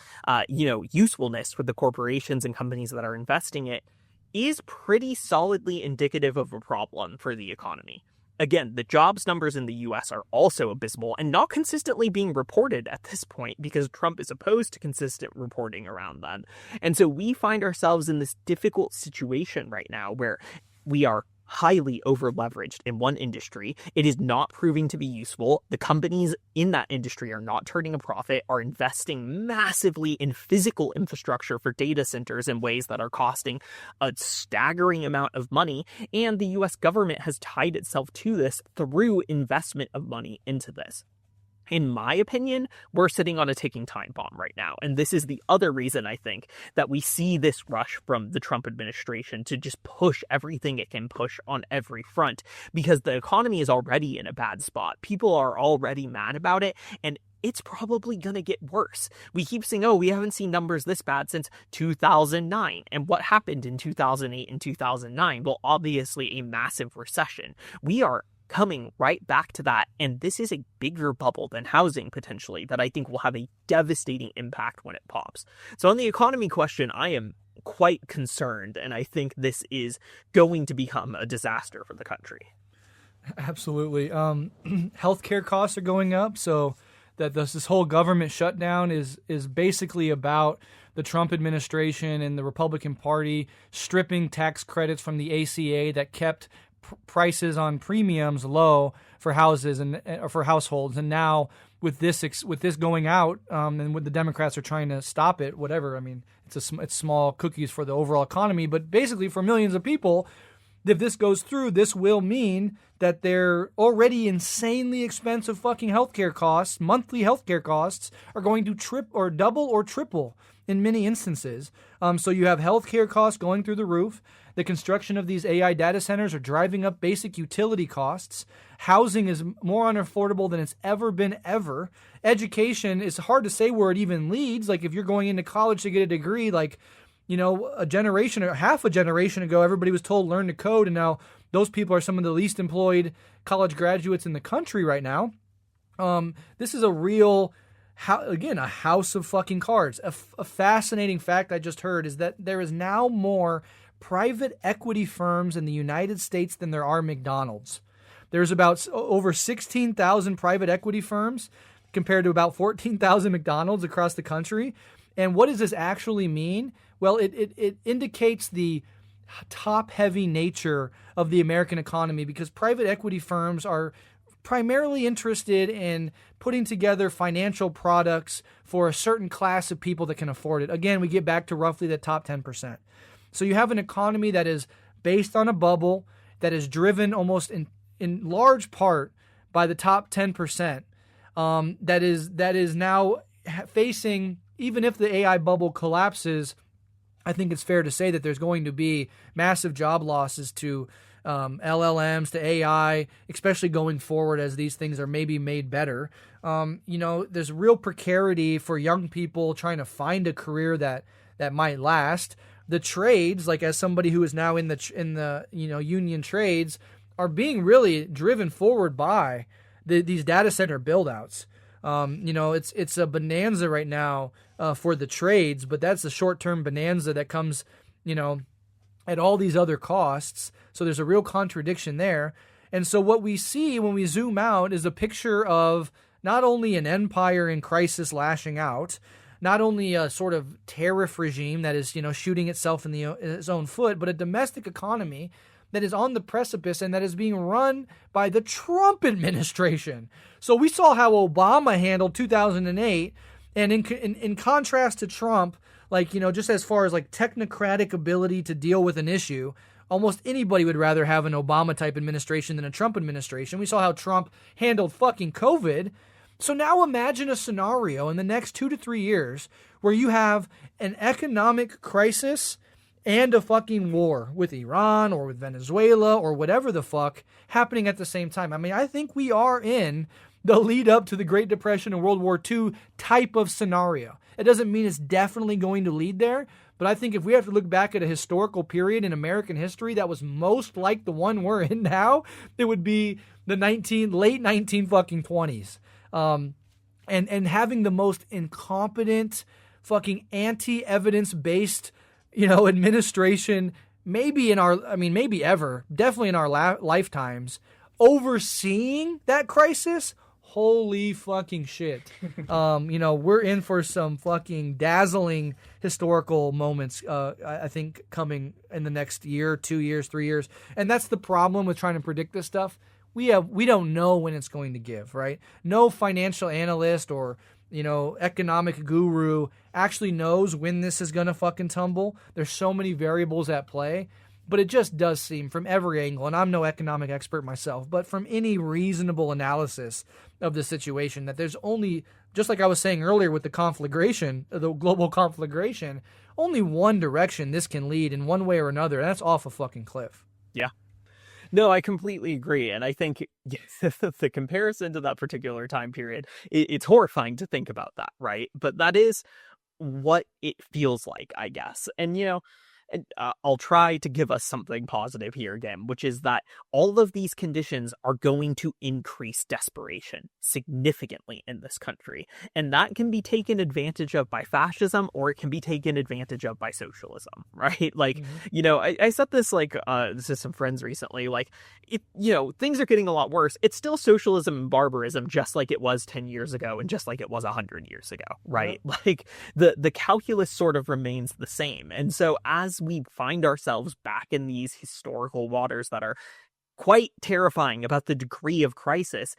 [SPEAKER 1] usefulness for the corporations and companies that are investing it, is pretty solidly indicative of a problem for the economy. Again, the jobs numbers in the US are also abysmal and not consistently being reported at this point because Trump is opposed to consistent reporting around them. And so we find ourselves in this difficult situation right now where we are highly over leveraged in one industry. It is not proving to be useful. The companies in that industry are not turning a profit, are investing massively in physical infrastructure for data centers in ways that are costing a staggering amount of money. And the US government has tied itself to this through investment of money into this. In my opinion, we're sitting on a ticking time bomb right now. And this is the other reason I think that we see this rush from the Trump administration to just push everything it can push on every front, because the economy is already in a bad spot. People are already mad about it, and it's probably going to get worse. We keep saying, we haven't seen numbers this bad since 2009. And what happened in 2008 and 2009? Well, obviously a massive recession. We are coming right back to that, and this is a bigger bubble than housing potentially that I think will have a devastating impact when it pops. So on the economy question, I am quite concerned, and I think this is going to become a disaster for the country.
[SPEAKER 2] Absolutely. Healthcare costs are going up, so that this whole government shutdown is basically about the Trump administration and the Republican Party stripping tax credits from the ACA that kept prices on premiums low for houses and for households, and now with this going out, and with the Democrats are trying to stop it, whatever. I mean, it's small cookies for the overall economy, but basically for millions of people, if this goes through, this will mean that their already insanely expensive fucking healthcare costs, monthly healthcare costs, are going to double or triple in many instances. So you have healthcare costs going through the roof. The construction of these AI data centers are driving up basic utility costs. Housing is more unaffordable than it's ever been ever. Education is hard to say where it even leads. Like, if you're going into college to get a degree, like, a generation or half a generation ago, everybody was told learn to code, and now those people are some of the least employed college graduates in the country right now. This is a real, a house of fucking cards. A fascinating fact I just heard is that there is now more private equity firms in the United States than there are McDonald's. There's about over 16,000 private equity firms compared to about 14,000 McDonald's across the country. And what does this actually mean? Well, it indicates the top-heavy nature of the American economy, because private equity firms are primarily interested in putting together financial products for a certain class of people that can afford it. Again, we get back to roughly the top 10%. So you have an economy that is based on a bubble, that is driven almost in large part by the top 10%, that is now facing, even if the AI bubble collapses, I think it's fair to say that there's going to be massive job losses to LLMs to AI, especially going forward as these things are maybe made better. There's real precarity for young people trying to find a career that might last. The trades, like as somebody who is now in the union trades, are being really driven forward by these data center buildouts. It's a bonanza right now for the trades, but that's a short-term bonanza that comes, at all these other costs. So there's a real contradiction there. And so what we see when we zoom out is a picture of not only an empire in crisis lashing out, not only a sort of tariff regime that is, shooting itself in its own foot, but a domestic economy that is on the precipice and that is being run by the Trump administration. So we saw how Obama handled 2008, and in contrast to Trump, just as far as technocratic ability to deal with an issue, almost anybody would rather have an Obama-type administration than a Trump administration. We saw how Trump handled fucking COVID. So now imagine a scenario in the next 2 to 3 years where you have an economic crisis and a fucking war with Iran or with Venezuela or whatever the fuck happening at the same time. I mean, I think we are in the lead up to the Great Depression and World War II type of scenario. It doesn't mean it's definitely going to lead there, but I think if we have to look back at a historical period in American history that was most like the one we're in now, it would be the late 1920s. And having the most incompetent, fucking anti-evidence based, administration, maybe ever, definitely in our lifetimes, overseeing that crisis. Holy fucking shit. We're in for some fucking dazzling historical moments, I think, coming in the next year, 2 years, 3 years. And that's the problem with trying to predict this stuff. We don't know when it's going to give, right? No financial analyst or, economic guru actually knows when this is going to fucking tumble. There's so many variables at play, but it just does seem from every angle, and I'm no economic expert myself, but from any reasonable analysis of the situation, that there's only, just like I was saying earlier with the conflagration, the global conflagration, only one direction this can lead in one way or another, and that's off a fucking cliff.
[SPEAKER 1] Yeah. No, I completely agree. And I think the comparison to that particular time period, it's horrifying to think about that, right? But that is what it feels like, I guess. And, I'll try to give us something positive here again, which is that all of these conditions are going to increase desperation significantly in this country. And that can be taken advantage of by fascism, or it can be taken advantage of by socialism, right? I said this, this is some friends recently, things are getting a lot worse. It's still socialism and barbarism, just like it was 10 years ago and just like it was 100 years ago, right? Yep. The calculus sort of remains the same. And so as we find ourselves back in these historical waters that are quite terrifying about the degree of crisis,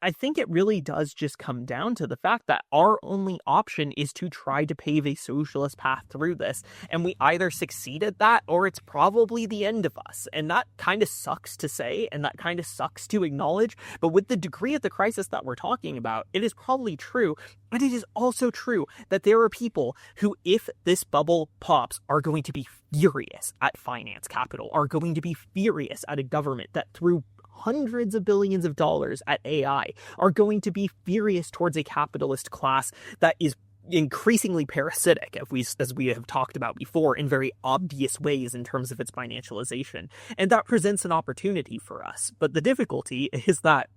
[SPEAKER 1] I think it really does just come down to the fact that our only option is to try to pave a socialist path through this. And we either succeed at that, or it's probably the end of us. And that kind of sucks to say, and that kind of sucks to acknowledge. But with the degree of the crisis that we're talking about, it is probably true. But it is also true that there are people who, if this bubble pops, are going to be furious at finance capital, are going to be furious at a government that threw hundreds of billions of dollars at AI, are going to be furious towards a capitalist class that is increasingly parasitic, as we have talked about before, in very obvious ways in terms of its financialization. And that presents an opportunity for us. But the difficulty is that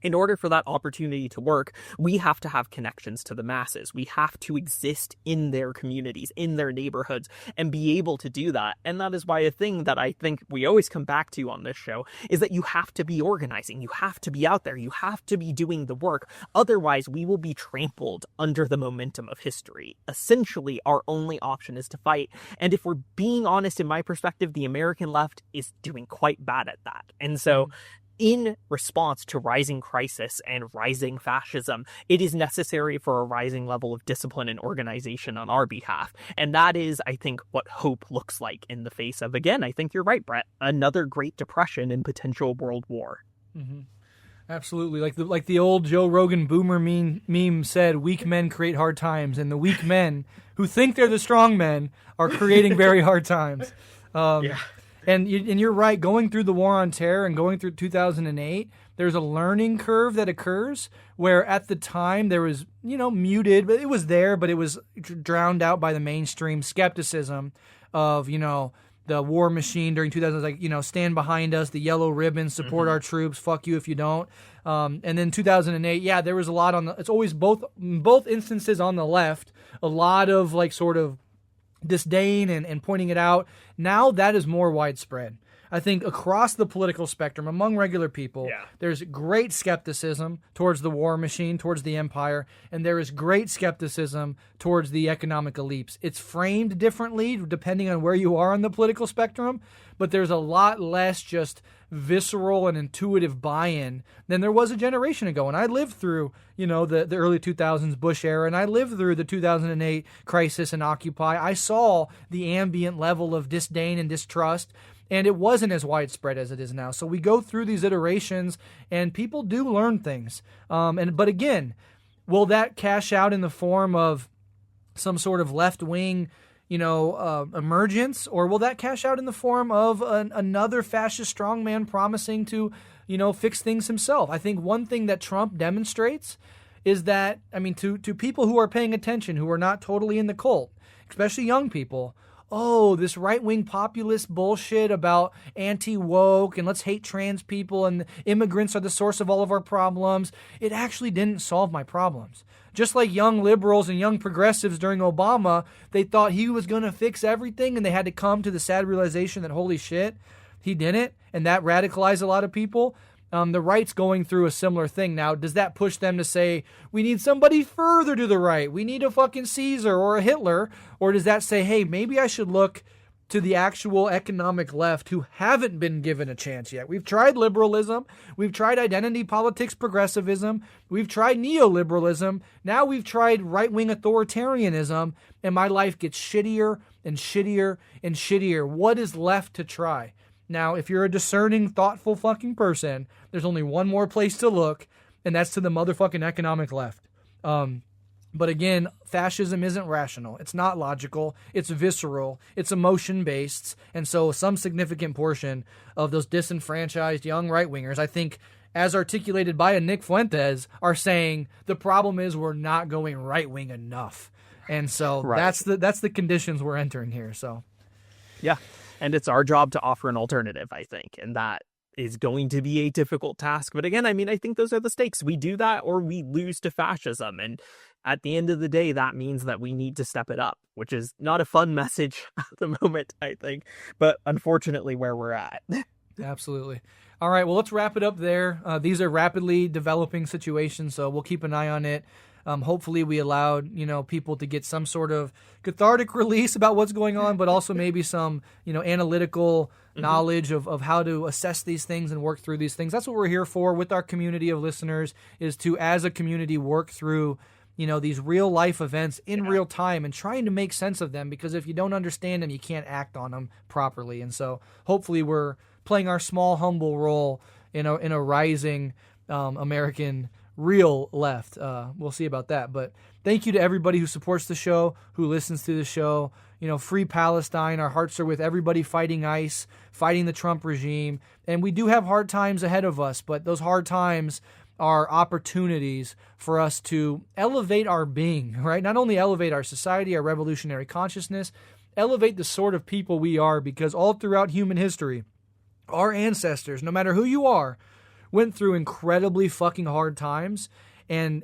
[SPEAKER 1] in order for that opportunity to work, we have to have connections to the masses. We have to exist in their communities, in their neighborhoods, and be able to do that. And that is why a thing that I think we always come back to on this show is that you have to be organizing. You have to be out there. You have to be doing the work. Otherwise, we will be trampled under the momentum of history. Essentially, our only option is to fight. And if we're being honest, in my perspective, the American left is doing quite bad at that. And so in response to rising crisis and rising fascism, it is necessary for a rising level of discipline and organization on our behalf. And that is, I think, what hope looks like in the face of, again, I think you're right, Brett, another Great Depression and potential world war.
[SPEAKER 2] Mm-hmm. Absolutely. Like the old Joe Rogan boomer meme said, weak men create hard times, and the weak men who think they're the strong men are creating very hard times. And you're right. Going through the war on terror and going through 2008, there's a learning curve that occurs where at the time there was, muted, but it was there, but it was drowned out by the mainstream skepticism of, the war machine during 2000, like, stand behind us, the yellow ribbon, support our troops, fuck you if you don't. And then 2008, there was a lot it's always both instances on the left, a lot of like sort of disdain and pointing it out. Now that is more widespread. I think across the political spectrum, among regular people, there's great skepticism towards the war machine, towards the empire, and there is great skepticism towards the economic elites. It's framed differently depending on where you are on the political spectrum, but there's a lot less just visceral and intuitive buy-in than there was a generation ago. And I lived through, the early 2000s Bush era, and I lived through the 2008 crisis and Occupy. I saw the ambient level of disdain and distrust, and it wasn't as widespread as it is now. So we go through these iterations, and people do learn things. But again, will that cash out in the form of some sort of left-wing, emergence, or will that cash out in the form of another fascist strongman promising to, fix things himself? I think one thing that Trump demonstrates is that, to people who are paying attention, who are not totally in the cult, especially young people, this right-wing populist bullshit about anti-woke and let's hate trans people and immigrants are the source of all of our problems. It actually didn't solve my problems. Just like young liberals and young progressives during Obama, they thought he was going to fix everything, and they had to come to the sad realization that, holy shit, he didn't, and that radicalized a lot of people. The right's going through a similar thing now. Does that push them to say, we need somebody further to the right? We need a fucking Caesar or a Hitler? Or does that say, hey, maybe I should look to the actual economic left who haven't been given a chance yet? We've tried liberalism. We've tried identity politics progressivism. We've tried neoliberalism. Now we've tried right-wing authoritarianism, and my life gets shittier and shittier and shittier. What is left to try? Now, if you're a discerning, thoughtful fucking person, there's only one more place to look, and that's to the motherfucking economic left. But again, fascism isn't rational. It's not logical. It's visceral. It's emotion-based. And so some significant portion of those disenfranchised young right-wingers, I think, as articulated by a Nick Fuentes, are saying the problem is we're not going right-wing enough. And so that's the conditions we're entering here. So,
[SPEAKER 1] yeah. And it's our job to offer an alternative, I think. And that is going to be a difficult task. But again, I think those are the stakes. We do that or we lose to fascism. And at the end of the day, that means that we need to step it up, which is not a fun message at the moment, I think. But unfortunately, where we're at.
[SPEAKER 2] Absolutely. All right, well, let's wrap it up there. These are rapidly developing situations, so we'll keep an eye on it. Hopefully we allowed, people to get some sort of cathartic release about what's going on, but also maybe some, analytical knowledge of how to assess these things and work through these things. That's what we're here for with our community of listeners, is to, as a community, work through, these real life events in real time and trying to make sense of them, because if you don't understand them, you can't act on them properly. And so hopefully we're playing our small, humble role in a rising American real left. We'll see about that. But thank you to everybody who supports the show, who listens to the show. Free Palestine. Our hearts are with everybody fighting ICE, fighting the Trump regime. And we do have hard times ahead of us, but those hard times are opportunities for us to elevate our being, right? Not only elevate our society, our revolutionary consciousness, elevate the sort of people we are, because all throughout human history, our ancestors, no matter who you are, went through incredibly fucking hard times, and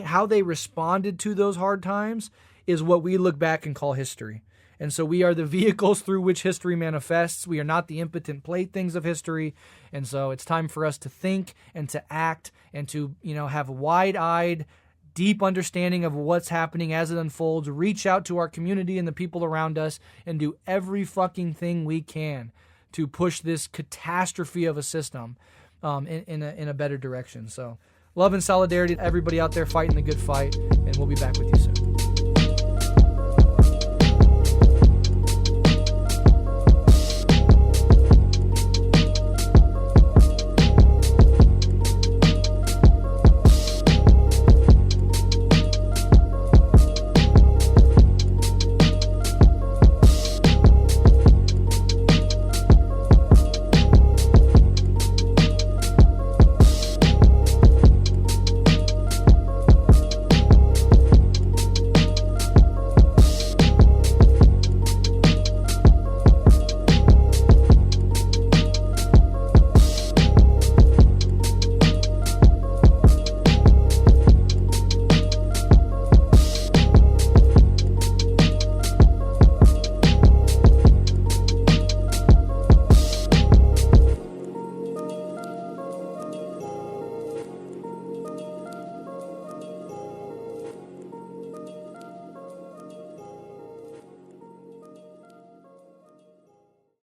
[SPEAKER 2] how they responded to those hard times is what we look back and call history. And so we are the vehicles through which history manifests. We are not the impotent playthings of history. And so it's time for us to think and to act and to, have wide-eyed, deep understanding of what's happening as it unfolds, reach out to our community and the people around us, and do every fucking thing we can to push this catastrophe of a system in a better direction. So love and solidarity to everybody out there fighting the good fight, and we'll be back with you soon.